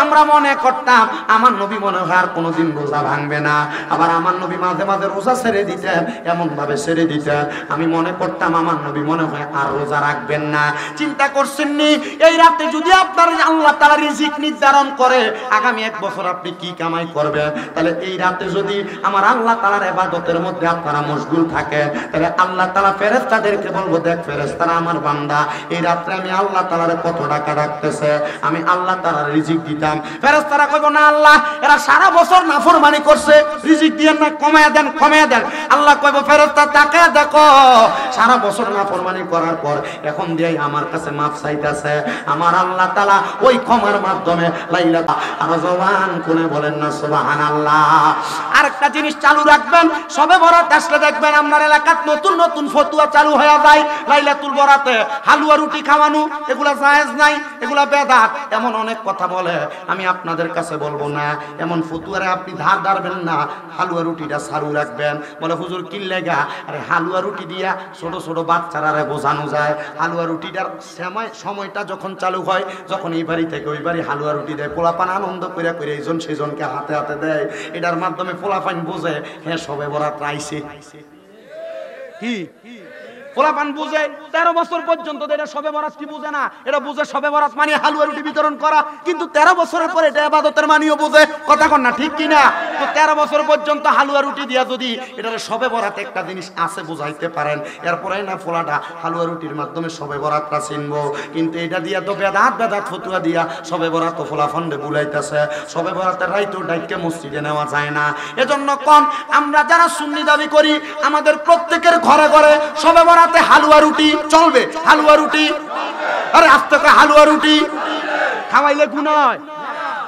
আমরা মনে করতাম আমার নবী মনে হয় আর কোনোদিন রোজা ভাঙবে না। আবার আমার নবী মাঝে মাঝে রোজা ছেড়ে দিতেন, এমন ভাবে ছেড়ে দিতেন আমি মনে করতাম আমার নবী মনে হয় আর রোজা রাখবেন না। চিন্তা করছেননি এই রাতে যদি আপনার আল্লাহ তাআলা রিজিক নির্ধারণ করে আগামী 1 বছর আপনি কি কামাই করবেন, তাহলে এই রাতে যদি আমার আল্লাহ তাআলার ইবাদতের মধ্যে আপনারা মশগুল থাকেন, তাহলে আল্লাহ তাআলা ফেরেশতাদেরকে বলবো দেখ ফেরেশতারা আমার বান্দা এই রাতে আমি আল্লাহ তাআলার কত টাকা রাখতেছে, আমি আল্লাহ তাআলার রিজিক দিতাম। ফেরেশতারা কইবো না আল্লাহ এরা সারা বছর নাফরমানি করছে, রিজিক দিয়েন না, কমায়া দেন কমায়া দেন। আল্লাহ কইবো ফেরেশতা তাকে দেখো সারা বছর নাফরমানি করার পর এখন দিয়েই আমার কাছে মাফ চাইতেছে। আমার আল্লাহ তাআলা ওই ক্ষমার মাধ্যমে লাইলা আর জবান কোনে বলেন না সুবহানাল্লাহ। আরেকটা জিনিস চালু রাখবেন, সবে বরাত আসলে দেখবেন আপনার এলাকাত নতুন নতুন ফতুয়া চালু হয়ে যায়। লাইলাতুল বরাতে হালুয়া রুটি খাওয়ানো এগুলা জায়েজ নাই, এগুলা বেদাত, এমন অনেক কথা বলে। আমি আপনাদের কাছে বলবো না এমন ফতুয়ারে আপনি ধার ধারবেন না, হালুয়া রুটিটা চালু রাখবেন। বলে হুজুর কি লেগা? আরে হালুয়া রুটি দিয়া ছোট ছোট বাচ্চারা বোঝানো যায়। হালুয়া রুটিটার সময়টা যখন চালু হয়, যখন এই বাড়ি থেকে ওই বাড়ি হালুয়া রুটি দেয়, পোলাপান আনন্দ করে করে এইজন সেজনকে হাতে হাতে দেয়। এটার মাধ্যমে পোলাপান বোঝে হ্যাঁ সবে বরাত আইছে। কি পোলাপান বুঝে 13 বছর পর্যন্ত এটা সবে বরাত কি বুঝে না, এটা বুঝে সবে বরাত মানে হালুয়া রুটি বিতরণ করা। কিন্তু 13 বছরের পরে এটা ইবাদতের মানিও বুঝে, কথা কন না ঠিক কি না? তো 13 বছর পর্যন্ত হালুয়া রুটি দিয়া যদি এটার সবে বরাত একটা জিনিস আছে বুঝাইতে পারেন, এরপরে না ফোলাটা হালুয়া রুটির মাধ্যমে সবে বরাতটা চিনবো। কিন্তু এটা দিয়া তো বেদাত বেদাত ফতুয়া দিয়া সবে বরাত তো ফোলা ফন্ডে বুলাইতেছে। সবে বরাতের রাইতো ডাইকে মসজিদে নেওয়া যায় না। এজন্য কম আমরা যারা সুন্নি দাবি করি আমাদের প্রত্যেকের ঘরে ঘরে সবে বরাত হালুয়া রুটি চলবে, হালুয়া রুটি। আরে আস্তে করে হালুয়া রুটি খাওয়াইলে গুনাহ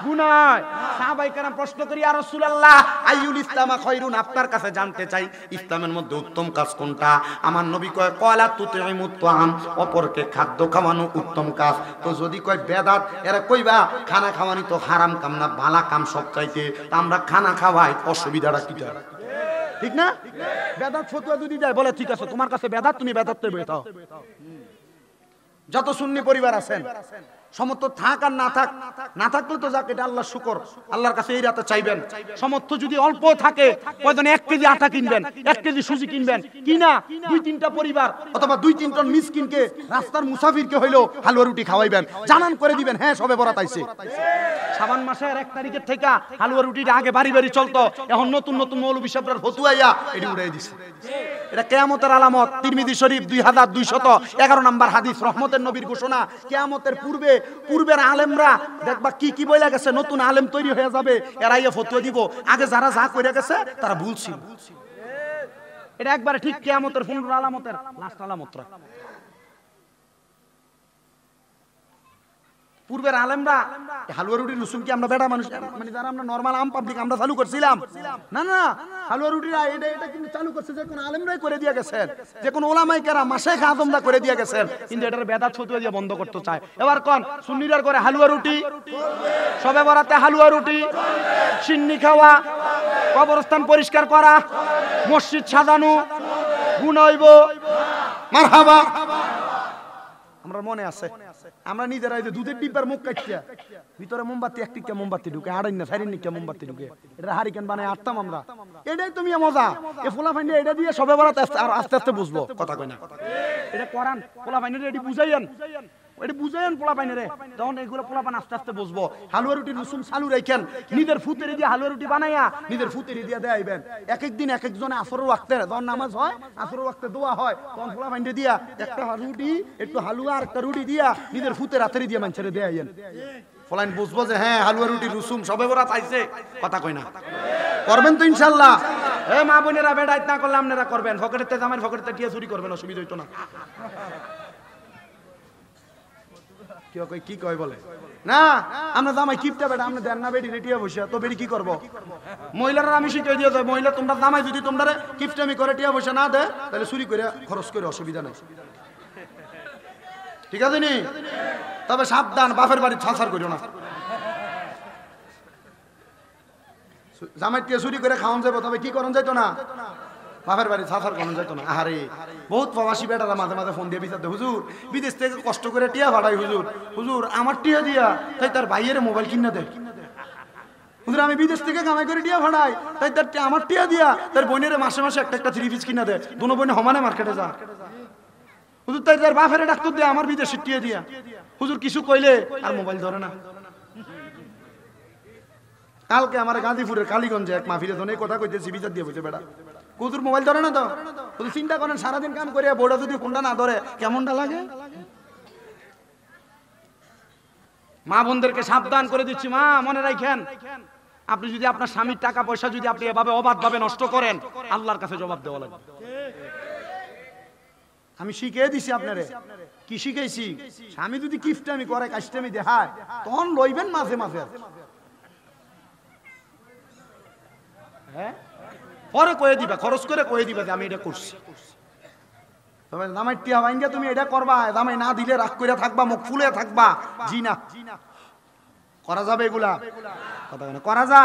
গুনাহ। সাহাবায়ে কেরাম প্রশ্ন করি ইয়া রাসূলুল্লাহ আইয়ুল ইসলামা খায়রুন, আপনার কাছে জানতে চাই ইসলামের মধ্যে উত্তম কাজ কোনটা? আমার নবী কয় ক্বালা তুতিমুত তাআম, অপরকে খাদ্য খাওয়ানো উত্তম কাজ। তো যদি কয় বেদাত, এরা কইবা খানা খাওয়ানি তো হারাম কাম না, ভালো কাম সব চাইতে। তা আমরা খানা খাওয়াই, অসুবিধাটা কিটা? ঠিক না? বেদাত ফতোয়া যদি যায় বলে ঠিক আছে তোমার কাছে বেদাত, তুমি বেদাত তো বইতাও। যত সুন্নি পরিবার আছেন সমর্থ থাক আর না থাক, না থাকলে তো যাক এটা আল্লাহর শুকর, আল্লাহর কাছে এই রাতে চাইবেন। সমর্থ যদি অল্প থাকে কয়জন 1 কেজি আটা কিনবেন, 1 কেজি সুজি কিনবেন, কিনা 2-3টা পরিবার অথবা 2-3 জন মিসকিনকে রাস্তার মুসাফিরকে হইলো হালুয়া রুটি খাওয়াইবেন, জানান করে দিবেন হ্যাঁ সবে বরাত আইছে। শাবান মাসের 1 তারিখের থেকে হালুয়া রুটিটা আগে বাড়ি বাড়ি চলতো, এখন নতুন নতুন মৌলভী সাহেবরা ফতুয়াইয়া এটি উড়াই দিছে। এটা কিয়ামতের আলামত। তিরমিজি শরীফ 2211 নম্বর হাদিস, রহমতের নবীর ঘোষণা। কিয়ামতের পূর্বের আলেমরা দেখবা কি কি বইলা গেছে, নতুন আলেম তৈরি হয়ে যাবে, এরা ইয়া ফতোয়া দিব। আগে যারা যা কইরা গেছে তারা ভুল ছিল। এটা একবারে ঠিক কিয়ামতের 15 আলামতের লাস্ট আলামতরা। পূর্বের আলেমরা হালুয়া রুটির রসুন কি আমরা বেটা মানুষ মানে যারা আমরা নরমাল আম পাবলিক আমরা চালু করছিলাম না না হালুয়া রুটিরা এটা কিন্তু চালু করছে যে কোন আলেমরাই করে দিয়ে গেছেন যে কোন ওলামাই কেরাম মাশেখ আজমরা করে দিয়ে গেছেন কিন্তু এটার বেদাত ফতোয়া দিয়ে বন্ধ করতে চায় এবার কোন সুন্নিরার করে হালুয়া রুটি সবে বরাতে হালুয়া রুটি সিন্নি খাওয়া কবরস্থান পরিষ্কার করা মসজিদ সাজানো গুণ হইব মারহাবা আমরা মনে আছে আমরা নিজেরাই যে দুধের ডিব্বার মুখ কাটিয়া ভিতরে মোমবাতি এক টিকা মোমবাতি ঢুকে আড়াই না চারি নিকা মোমবাতি ঢুকে এটা হারিকেন বানায় আটতাম আমরা এটাই তুমি মজা এ ফোলা ফাইনে এটা দিয়ে সবে বরাত আর আস্তে আস্তে বুঝবো কথা কই না এটা করান ফোলা ফাইনে এটি বুঝাইয়েন এটা বুঝাইয়েন পোলা পাইনে রে তখন এগুলো পোলা পান আস্তে আস্তে বুঝবো হালুয়া রুটি রসুন চালু রাখেন নিজের ফুতেরি দিয়ে হালুয়া রুটি বানাইয়া নিজের ফুতেরি দিয়ে দেয়াইবেন এক এক দিন এক একজনে আসরের ওয়াক্তে যখন নামাজ হয় আসরের ওয়াক্তে দোয়া হয় তখন পোলা পাইনে দিয়া একটা রুটি একটু হালুয়া আর একটা রুটি দিয়া নিজের ফুতের হাতেরি দিয়ে মানুষের দেয়াইয়েন ফলাইন বুঝবো যে হ্যাঁ হালুয়া রুটি রসুন সবে বরাত আইছে কথা কই না করবেন তো ইনশাআল্লাহ এ মা বোনেরা বেড়াইত না করলে আপনারা করবেন ফকেটেতে জামাই ফকেটেতে টিয়া চুরি করবেন অসুবিধা হইতো না কি কয় বলে না আমরা জামাই কিপটা বেটা আমরা দেন না বেডি রেটিয়া বসে তো বেডি কি করব মহিলারা আমি শিখিয়ে দিয়ে যাই মহিলা তোমরা জামাই যদি তোমরা কিপটামি করে টিয়া বসে না দে তাহলে চুরি করে খরচ করে অসুবিধা নাই ঠিক আছে নি তবে সাবধান বাপের বাড়ি ছাছার করিও না জামাই টিয়া চুরি করে খাওয়ান যাবো তবে কি করন যাইতো না বাপের বাড়ি ছাছার করানো যেত না আরে বহুত প্রবাসী বেটারা মাঝে মাঝে ফোন দিয়ে বিচারতে হুজুর বিদেশ থেকে কষ্ট করে টিয়া ভাড়াই হুজুর হুজুর আমার টিয়া দিয়া তাই তার ভাইয়ের মোবাইল কিনে দেয় হুজুর আমি বিদেশ থেকে কামাই করে টিয়া ভাড়াই তাই তার আমার টিয়া দিয়া তার বোনের মাসে মাসে একটা একটা 3 পিস কিনে দেয় দুনো বোনে সমানে মার্কেটে যা হুজুর তাই তার বাপের ডাক্তার দিয়ে আমার বিদেশের টিয়া দিয়া হুজুর কিছু কইলে আর মোবাইল ধরে না কালকে আমার গাজীপুরের কালীগঞ্জে এক মাহফিলে ধনে কথা কইতেছি বিচার দিয়ে বসে বেটা কুতুর মোবাইল ধরে না তো তুমি চিন্তা করেন সারাদিন কাম করে বোর্ডা যদি কোনটা না ধরে কেমনটা লাগে মা বোনদেরকে সাবধান করে দিচ্ছি মা মনে রাখেন আপনি যদি আপনার স্বামীর টাকা পয়সা যদি আপনি এভাবে অবাধভাবে নষ্ট করেন আল্লাহর কাছে জবাব দেওয়া লাগবে আমি শিখিয়ে দিছি আপনারে কি শিখাইছি স্বামী যদি কিফটামি করে কাজটামি দেখায় তখন লইবেন মাঝে মাঝে হ্যাঁ পরে কয়ে দিবা খরচ করে কয়ে দিবা যে আমি এটা করছি তবে জামাই টিয়া ভাঙ্গা তুমি এটা করবা জামাই না দিলে রাগ করে থাকবা মুখ ফুলে থাকবা জি না করা যাবে এগুলা কথা না করা যা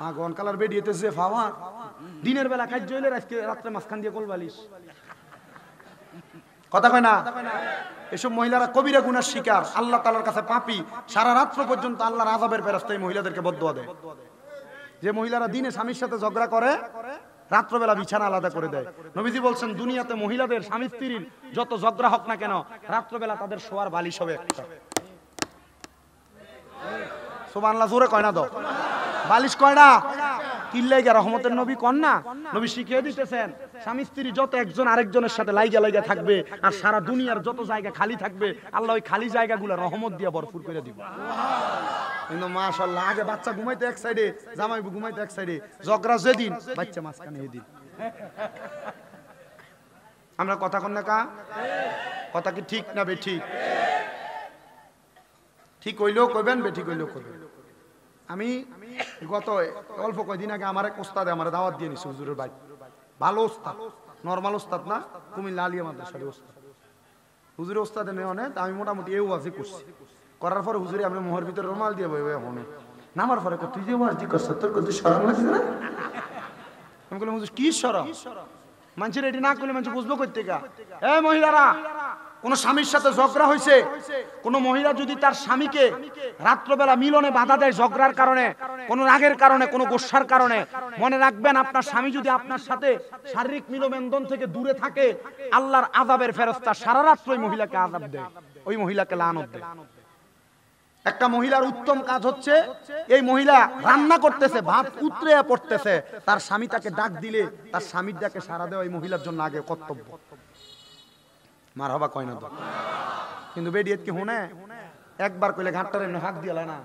মা গন কালার বেডিয়েতেছে ফাওয়া দিনের বেলা কাজ হইলে রাত্রে মাঝখান দিয়ে কোল বালিশ কথা কয় না এসব মহিলারা কবিরা গুনার শিকার আল্লাহ তাআলার কাছে পাপী সারা রাত্র পর্যন্ত আল্লাহর আযাবের ফেরেশতা মহিলাদেরকে বদদুয়া দেয় যে মহিলারা দিনে স্বামীর সাথে ঝগড়া করে রাত্রবেলা বিছানা আলাদা করে দেয় নবীজি বলছেন দুনিয়াতে মহিলাদের স্বামী স্ত্রীর যত ঝগড়া হোক না কেন রাত্রবেলা তাদের শোয়ার বালিশ হবে একটা সুবহানাল্লাহ জোরে কয় না দাও বালিশ কয় না কিল্লাইগা রহমতের নবী কন না নবী শিখিয়ে দিতেছেন স্বামী স্ত্রী যত একজন আরেকজনের সাথে লাইগা থাকবে আর সারা দুনিয়ার যত জায়গা খালি থাকবে আল্লাহ ওই খালি জায়গাগুলো রহমত দিয়ে ভরপুর করে দিবে কিন্তু মাশাআল্লাহ আগে বাচ্চা ঘুমাইতে এক সাইডে জামাই ঘুমাইতে এক সাইডে ঝগড়া যেদিন বাচ্চা মাঝখানে এদিন আমরা কথা কন না কা কথা কি ঠিক না বে ঠিক ঠিক হইলেও কইবেন বে ঠিক হইলেও কইবেন আমি গত অল্প কয়েকদিন আগে আমার এক ওস্তাদে আমার দাওয়াত দিয়ে নিছে হুজুরের ভাই ভালো ওস্তাদ নরমাল ওস্তাদ না কুমিল্লা আলিয়া মাদ্রাসার ওস্তাদ হুজুরের ওস্তাদে নেওয়া নেই আমি মোটামুটি এই ওয়াজি করছি করার পরে হুজুরে আমরা মোহর ভিতরে রুমাল দিয়ে বইবে মনে নামার পরে তুই যে ওয়াজি করছ তোর কত শরম লাগছে না আমি বললাম হুজুর কি শরম মানুষের এটি না করলে মানুষ বুঝবো কই থেকে এই মহিলারা কোন স্বামীর সাথে ঝগড়া হয়েছে কোন মহিলা যদি তার স্বামীকে রাত্রবেলা মিলনে বাধা দেয় ঝগড়ার কারণে কোন রাগের কারণে কোন গোসার কারণে মনে রাখবেন আপনার স্বামী যদি আপনার সাথে শারীরিক মিলবন্ধন থেকে দূরে থাকে আল্লাহর আযাবের ফেরেশতা সারা রাত ওই মহিলাকে আযাব দেয় ওই মহিলাকে লানত দেয় একটা মহিলার উত্তম কাজ হচ্ছে এই মহিলা রান্না করতেছে ভাত উতরে পড়তেছে তার স্বামী তাকে ডাক দিলে তার স্বামীর ডাকে সাড়া দেওয়া এই মহিলার জন্য আগে কর্তব্য মারহাবা কয় না তো কিন্তু বেডিয়েত কি হুনে একবার কইলে ঘাটটার এমনি হাক দিয়ালা না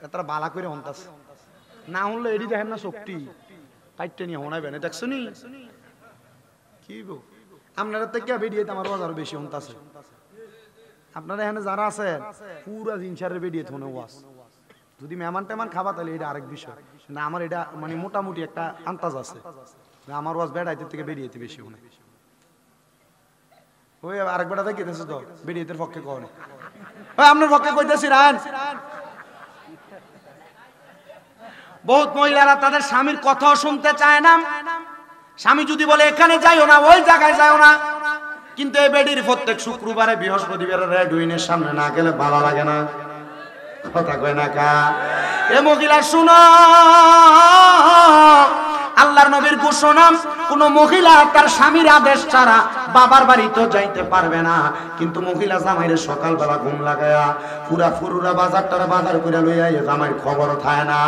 তারা বালা করে হন্তাস না হলে এডি দেখেন না শক্তি কাইটে নিয়ে হোনাইবেন দেখছো নি কি গো আপনারা থেকে বেরিয়ে আমার ওয়াজ আরো বেশি হন্তাছে। আপনারা এখানে যারা আছেন পুরা জিনসারের বেরিয়ে থনে ওয়াজ, যদি মেহমান টেমান খাবা তাহলে এটা আরেক বিষয় না। আমার এটা মানে মোটামুটি একটা আন্দাজ আছে আমার ওয়াজ বেড়াইতে থেকে বেরিয়েতে বেশি হনে। ওই আরেক বেড়া থেকে গেছে তো বেরিয়েতে পক্ষে কনে আপনার পক্ষে কইতেছি রান। বহুত মহিলারা তাদের স্বামীর কথাও শুনতে চায় না। স্বামী যদি বলে এখানে যাইও না, ওই জায়গায় যাইও না, কিন্তু এই বেডির প্রত্যেক শুক্রবারে বৃহস্পতিবারে রেড উইনের সামনে না গেলে ভালো লাগে না। কথা কয় না কা এ মহিলা শুনো, আল্লাহর নবীর ঘোষণা, কোন মহিলা তার স্বামীর আদেশ ছাড়া বাবার বাড়িতে যাইতে পারবে না। কিন্তু মহিলা জামাইরে সকালবেলা ঘুম লাগায়া পুরা ফুরুরা বাজারটারে বাজার করে লইয়া জামাইয়ের খবরও থাকে না।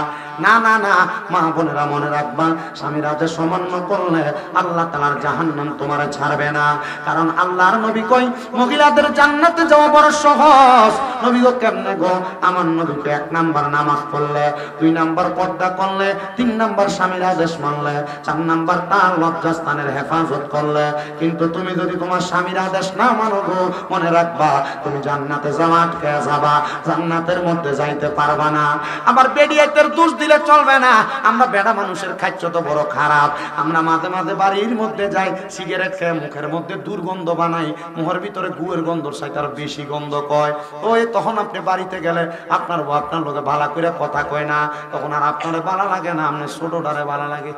না না না, মা বোনেরা মনে রাখবা, স্বামীর আদেশ অমান্য করলে আল্লাহ তাআলার জাহান্নাম তোমারে ছাড়বে না। কারণ আল্লাহর নবী কই মহিলাদের জান্নাতে যাওয়া বড় সহজ। নবী গো কেমনে গো? আমার নবীকে 1 নাম্বার নামাজ পড়লে, 2 নাম্বার পর্দা করলে, 3 নাম্বার স্বামীর আদেশ মানলে, 4 নাম্বার তার লজ্জাস্থানের হেফাজত করলে। কিন্তু তুমি যদি তোমার স্বামীর আদেশ না মানো গো, মনে রাখবা তুমি জান্নাতে যাওয়া আটকে যাবা, জান্নাতের মধ্যে যাইতে পারবা না। আবার বেডিয়াতের দোষ দিলে চলবে না। আমরা বেড়া মানুষের খাদ্য তো বড় খারাপ। আমরা মাঝে মাঝে বাড়ির মধ্যে যাই, সিগারেট খেয়ে মুখের মধ্যে দুর্গন্ধ বানাই, মুখের ভিতরে গুয়ের গন্ধ চাইতে আরো বেশি গন্ধ কয়। ওই তখন আপনি বাড়িতে গেলে আপনার বউ আপনার লোকে ভালো করে কথা কয় না, তখন আর আপনার ভালো লাগে না, আপনার ছোটটারে ভালো লাগে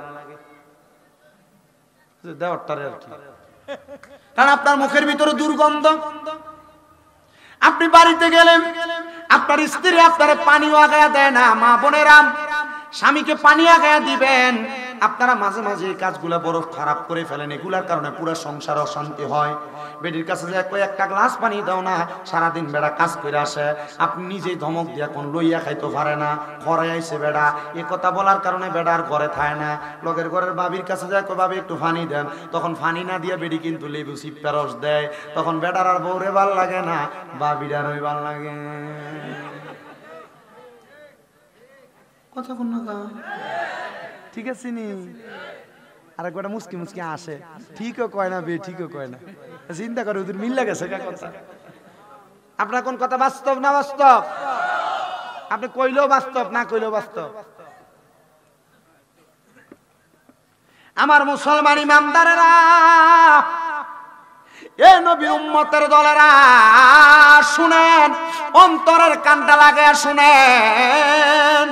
দেওয়ারটারে আর কি। কারণ আপনার মুখের ভিতরে দুর্গন্ধ। আপনি বাড়িতে গেলেন, আপনার স্ত্রী আপনার পানি আগায়া দেয় না। মা বোনেরা, স্বামীকে পানি আগায়া দিবেন। আপনারা মাঝে মাঝে এই কাজগুলো বড় খারাপ করে ফেলেন, এগুলার কারণে পুরো সংসার অশান্তি হয়। বেডির কাছে যে একটা গ্লাস পানি দাও না, সারাদিন বেড়া কাজ করে আসে, আপনি নিজেই ধমক দিয়া কোন লইয়া খাইতে পারে না, ঘরে আইসে বেড়া, এ কথা বলার কারণে বেড়া আর ঘরে থাকে না। লগের ঘরের বাবির কাছে যায়, ভাবি একটু ফানি দেন, তখন ফানি না দিয়ে বেডি কিন্তু লেবু চিপ্পা রস দেয়। তখন বেড়ার আর বউরে ভাল লাগে না, বাবির আর ওই ভাল লাগে। কথা কোন না ঠিক আছে নি? আর একটা মুসকি মুসকি আসে, ঠিকও কয় না বে, ঠিকও কয় না, চিন্তা করে ওদের মিল লাগেছে কথা। আপনার কোন কথা বাস্তব না বাস্তব? আপনি কইলেও বাস্তব, না কইলেও বাস্তব। আমার মুসলমান ইমানদারেরা, এ নবী উম্মতের দলেরা, শুনেন, অন্তরের কানটা লাগায়া শুনেন।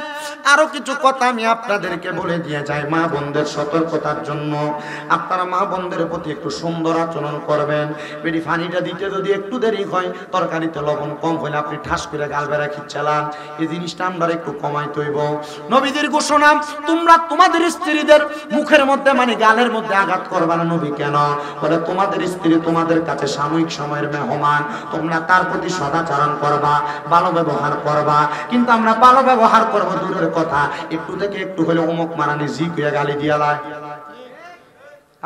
আরো কিছু কথা আমি আপনাদেরকে বলে দিয়ে যাই মা বোনদের সতর্কতার জন্য। আপনারা মা বোনদের প্রতি একটু সুন্দর আচরণ করবেন। বেডি পানিটা দিতে যদি একটু দেরি হয়, তরকারিতে লবণ কম হলে আপনি ঠাস করে গাল বেড়া খিচ্ছালান, এই জিনিসটা আমরা একটু কমাইতে হইব। নবীদের ঘোষণা, তোমরা তোমাদের স্ত্রীদের মুখের মধ্যে মানে গালের মধ্যে আঘাত করবা না। নবী কেন বলে? তোমাদের স্ত্রী তোমাদের কাছে সাময়িক সময়ের মেহমান, তোমরা তার প্রতি সদাচরণ করবা, ভালো ব্যবহার করবা। কিন্তু আমরা ভালো ব্যবহার করবো দূরের কথা, একটু থেকে একটু হলে অমুক মারানি জি কুয়া গালি দিয়ালায়।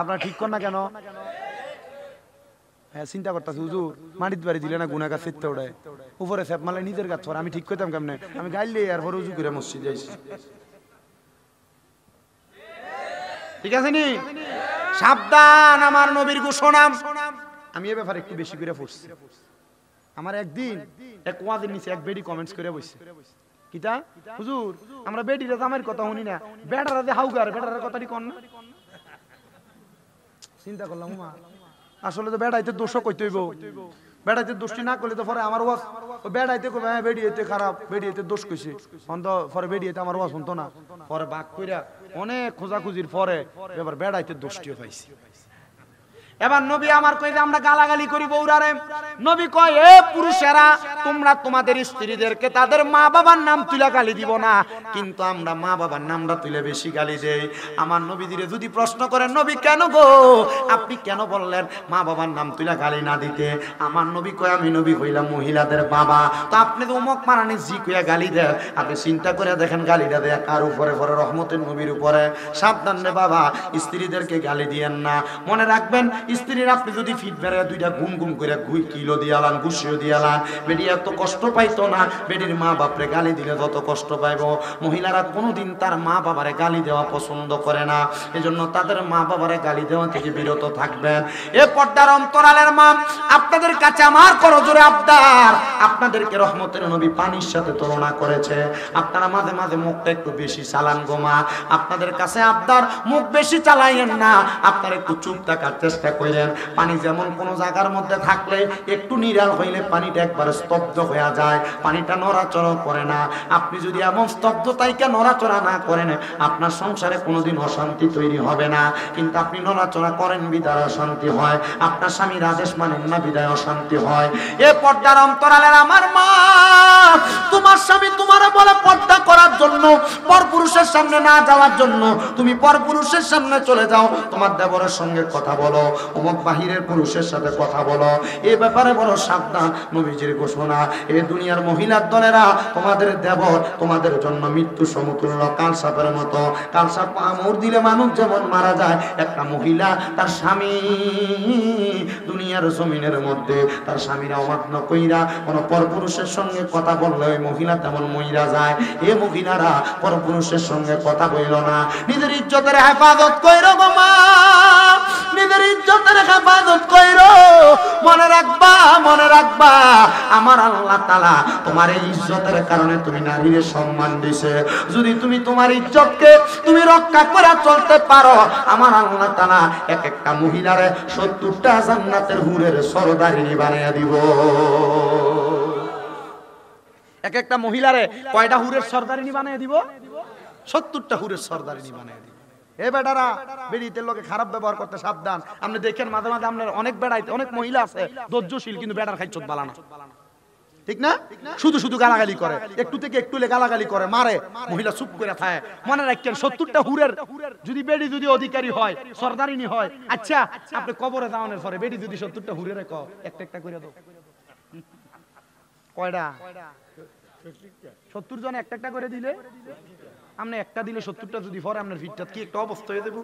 আপনারা ঠিক কর না কেন? হ্যাঁ, চিন্তা করতেছি হুজুর মাটির বাড়ি দিলে না গুনাহগার চিত্তে ওড়ায়, উপরে সেপ মালে নিজের গাছ ছড়া। আমি ঠিক করতাম কেমনে? আমি গাইলে আর পরে উজু করে মসজিদ যাইছি। ঠিক আছে নি? সাবধান, আমার নবীর ঘোষণা। আমি এ ব্যাপারে একটু বেশি করে পড়ছি। আমার একদিন এক ওয়াজের নিচে এক বেডি কমেন্টস করে বসছে, কিতা হুজুর আমরা বেডিরা জামাইয়ের কথা শুনি না, বেটারা যে হাউগার, বেটার কথাটি কন না। চিন্তা করলাম মা, আসলে তো বেড়াইতে দোষও কইতে হইব। বেড়াইতে দোষটি না করলে তো পরে আমার ওয়াজ বেড়াইতে কবে হ্যাঁ বেড়িয়েতে খারাপ, বেড়িয়েতে দোষ কইছে, পরে বেড়িয়েতে আমার ওয়াজ শুনতো না। পরে বাক কইরা অনেক খোঁজাখুঁজির পরে এবার বেড়াইতে দোষটিও পাইছি। এবার নবী আমার কই যে আমরা গালাগালি করি বউরারে। নবী কয়, এ পুরুষেরা, তোমরা তোমাদের স্ত্রীদেরকে তাদের মা বাবার নাম তুলে গালি দিব না, কিন্তু আমরা মা বাবার নামটা তুলে বেশি গালি দেই। আমার নবীদিরে যদি প্রশ্ন করেন, নবী কেন গো আপনি কেন বললেন মা বাবার নাম তুলে গালি না দিতে? আমার নবী কয়, আমি নবী হইলাম মহিলাদের বাবা, তো আপনি তো উমক মারানি জি কইয়া গালি দেন। আপনি চিন্তা করে দেখেন গালিটা দেয় কার উপরে? পরে রহমতের নবীর উপরে। সাবধান রে বাবা, স্ত্রীদেরকে গালি দিয়েন না। মনে রাখবেন, স্ত্রীর আপনি যদি ফিট বেড়ে দুইটা ঘুম ঘুম করে কিলো দিয়ালান, গুছিও দিয়ালান, বেডি এত কষ্ট পাইতো না, বেডির মা বাপরে গালি দিলে যত কষ্ট পাইব। মহিলারা কোনোদিন তার মা বাবারে গালি দেওয়া পছন্দ করে না, এজন্য তাদের মা বাবারে গালি দেওয়া থেকে বিরত থাকবেন। এ পর্দার অন্তরালের মা, আপনাদের কাছে আমার করজোরে আবদার, আপনাদেরকে রহমতের নবী পানির সাথে তুলনা করেছে, আপনারা মাঝে মাঝে মুখটা একটু বেশি চালান গো মা। আপনাদের কাছে আবদার, মুখ বেশি চালাইয়েন না, আপনারা একটু চুপ থাকার চেষ্টা করেন। পানি যেমন কোনো জায়গার মধ্যে থাকলে একটু নিরাল হইলে পানিটা একবার স্তব্ধ হয়ে যায়, পানিটা নড়াচড়া করে না। আপনি যদি এমন স্তব্ধতাইকে নড়াচড়া না করেন, আপনার সংসারে কোনোদিন অশান্তি তৈরি হবে না। কিন্তু আপনি নড়াচড়া করেন বিদায় অশান্তি হয়, আপনার স্বামীর আদেশ মানেন না বিদায় অশান্তি হয়। এ পর্দার অন্তরালের আমার মা, তোমার স্বামী তোমার বলে পর্দা করার জন্য, পরপুরুষের সামনে না যাওয়ার জন্য তুমি পরপুরুষের সামনে চলে যাও, তোমার দেবরের সঙ্গে কথা বলো, অমুক বাহিরের পুরুষের সাথে কথা বলো, এ ব্যাপারে বড় সাবধান। নবীজির ঘোষণা, এ দুনিয়ার মহিলার দলেরা তোমাদের দেবর তোমাদের জন্য মৃত্যু সমতুল্য, কালসাপের মতো। কালসাপ কামড় দিলে মানুষ যেমন মারা যায়, একটা মহিলা তার স্বামী দুনিয়ার জমিনের মধ্যে তার স্বামীরা অমান্য কইরা কোন পরপুরুষের সঙ্গে কথা বললে ওই মহিলা তেমন মইরা যায়। এ মহিলারা পরপুরুষের সঙ্গে কথা বইল না, নিজের ইজ্জতের হেফাজত কইরো গো মা, নিজের ইজ্জতের হেফাজত কইরো। মনে রাখবা, মনে রাখবা, আমার আল্লাহ তাআলা তোমার এই ইজ্জতের কারণে তুমি নারীর সম্মান দিছে। যদি তুমি তোমার ইজ্জতকে তুমি রক্ষা করে চলতে পারো, আমার আল্লাহ তাআলা এক একটা মহিলারে 70টা জান্নাতের হুরের সরদারিনী বানিয়ে দিব। এক একটা মহিলারে কয়টা হুরের সরদারিনী বানিয়ে দিব? 70টা হুরের সরদারিনী বানিয়ে দিব। এ বেটারা, বেড়িতে লোকে খারাপ ব্যবহার করতে সাবধান। আপনি দেখেন মাঝে মাঝে আপনার অনেক বেড়াইতে অনেক মহিলা আছে ধৈর্যশীল, কিন্তু বেটার খাইচত বালানা, ঠিক না? শুধু শুধু গালাগালি করে, একটু থেকে একটু গালাগালি করে, মারে, মহিলা চুপ করে থাকে। মনে রাখেন 70টা হুরের যদি বেডি যদি অধিকারী হয়, সরদারিনী হয়, আচ্ছা আপনি কবরে যাওয়ানোর পরে বেডি যদি 70টা হুরের একটা একটা করে দাও, কয়টা? 70 জন একটা একটা করে দিলে, আপনি একটা দিলে 70টা যদি পরে আপনার ভিড়টা কি একটা অবস্থা হয়ে যাবে।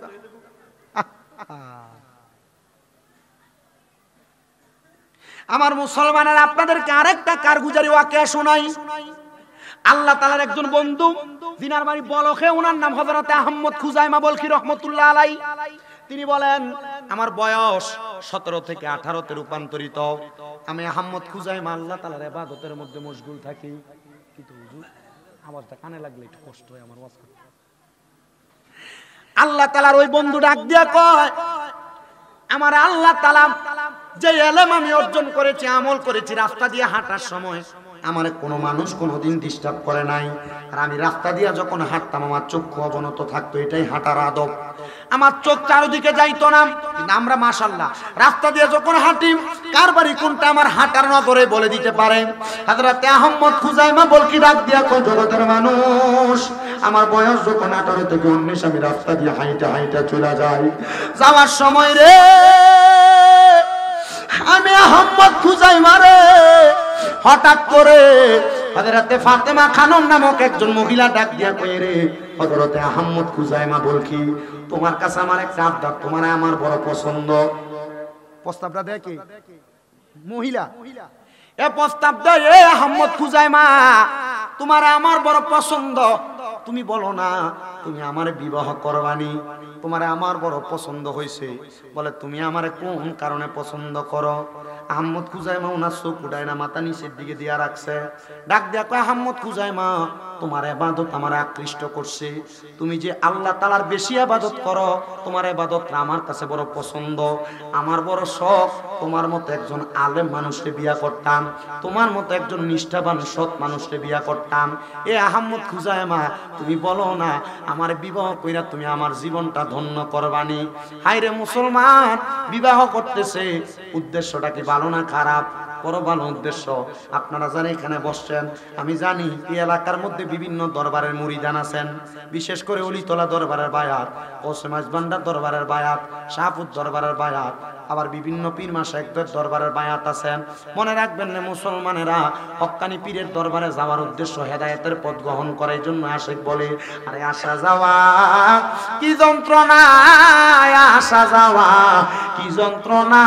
আমার মুসলমানের আপনাদেরকে আরেকটা কারগুজারি ওয়াকিয়া শোনাই। আল্লাহ তাআলার একজন বন্ধু, জিনার বাড়ি বলখে, ওনার নাম হযরত আহমদ খুজাইমা বলখি রাহমাতুল্লাহ আলাইহি। তিনি বলেন, আমার বয়স 17 থেকে 18 তে রূপান্তরিত। আমি আহমদ খুজাইমা আল্লাহ তাআলার ইবাদতের মধ্যে মশগুল থাকি। কিন্তু হুজুর আওয়াজটা কানে লাগলে একটু কষ্ট হয় আমার ওয়াজ করতে। আল্লাহ তাআলার ওই বন্ধু ডাক দিয়া কয়, আমার আল্লাহ তাআলা যে ইলম আমি অর্জন করেছি, আমল করেছি, রাস্তা দিয়ে হাঁটার সময় আমার কোনো মানুষ কোনোদিন ডিস্টার্ব করে নাই। আর আমি রাস্তা দিয়ে যখন হাঁটতাম আমার চক্ষু অবনত থাকতো, এটাই হাঁটার আদব। আমার চোখ চারদিকে যাইতো না। কিন্তু আমরা মাশাআল্লাহ রাস্তা দিয়ে যখন হাঁটি, কার বাড়ি কোনটা আমার হাঁটার নজরে বলে দিতে পারে। হযরত আহমদ খুজাইমা বলকি ডাক দিয়া কই, জগতের মানুষ, আমার বয়স যখন 18 থেকে 19 আমি রাস্তা দিয়ে হাঁইটা হাঁইটা চলে যাই। যাওয়ার সময় রে আমি আহমদ খুজাইমা রে হঠাৎ করে হযরতে ফাতেমা খানম নামক একজন মহিলা ডাক দিয়া কই, রে হযরতে আহমদ খুজাইমা বলকি, তোমার কাছে আমার একটা আবদার, তোমার আমার বড় পছন্দ। প্রস্তাবটা দেখি মহিলা, এ প্রস্তাব দেয়, এ আহমদ খুজাইমা, তোমার আমার বড় পছন্দ, তুমি বলো না তুমি আমার বিবাহ করবানি, তোমার আমার বড় পছন্দ হয়েছে। বলে, তুমি আমারে কোন কারণে পছন্দ করো? আহমদ খুজাইমা ওনার চোখ উঠায় না, মাথা নিচের দিকে দিয়া রাখছে। ডাক দিয়া কয়, আহমদ খুজাইমা, তোমার ইবাদত আমার আকৃষ্ট করছে। তুমি যে আল্লাহ তাআলার বেশি ইবাদত করো, তোমার ইবাদতটা আমার কাছে বড় পছন্দ। আমার বড় শখ তোমার মতো একজন আলেম মানুষকে বিয়া করতাম, তোমার মতো একজন নিষ্ঠাবান সৎ মানুষকে বিয়া করতাম। এ আহমদ খুজাইমা, তুমি বলো না আমার বিবাহ কইরা তুমি আমার জীবনটা ধন্য করবানি। হায়রে মুসলমান, বিবাহ করতেছে উদ্দেশ্যটা কি ভালো না খারাপ? বড় ভালো উদ্দেশ্য। আপনারা যারা এখানে বসছেন, আমি জানি এই এলাকার মধ্যে বিভিন্ন দরবারের মুরিদান আছেন, বিশেষ করে অলিতলা দরবারের বায়াত, ওসমাস ভান্ডার দরবারের বায়াত, শাহপুর দরবারের বায়াত, আবার বিভিন্ন পীর মাশায়েখদের দরবারের বায়াত আছেন। মনে রাখবেন না মুসলমানেরা হক্কানি পীরের দরবারে যাওয়ার উদ্দেশ্য হেদায়েতের পথ গ্রহণ করার জন্য আশিক বলে, আরে আসা যাওয়া কি যন্ত্রণা, আসা যাওয়া কি যন্ত্রণা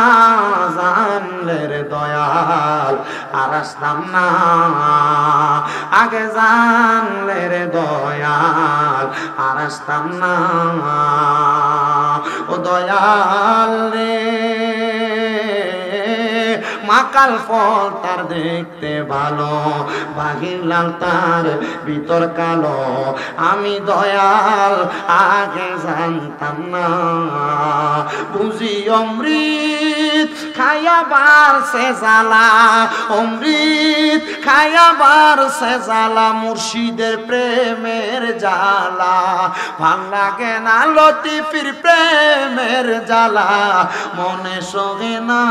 জানলে রে দয়াল আর আসতাম না, আগে জানলে রে দয়াল আর আসতাম না। ও দয়াল রে মাকাল ফল তার দেখতে ভালো, বাঘির লাল তার ভিতর কালো, আমি দয়াল আগে জানতাম না। বুঝি অমৃত খায়াবার সে জ্বালা, অমৃত খায়াবার সে জ্বালা, মুর্শিদের প্রেমের জ্বালা ভাল লাগে না, লতিফির প্রেমের জ্বালা মনে সহে না,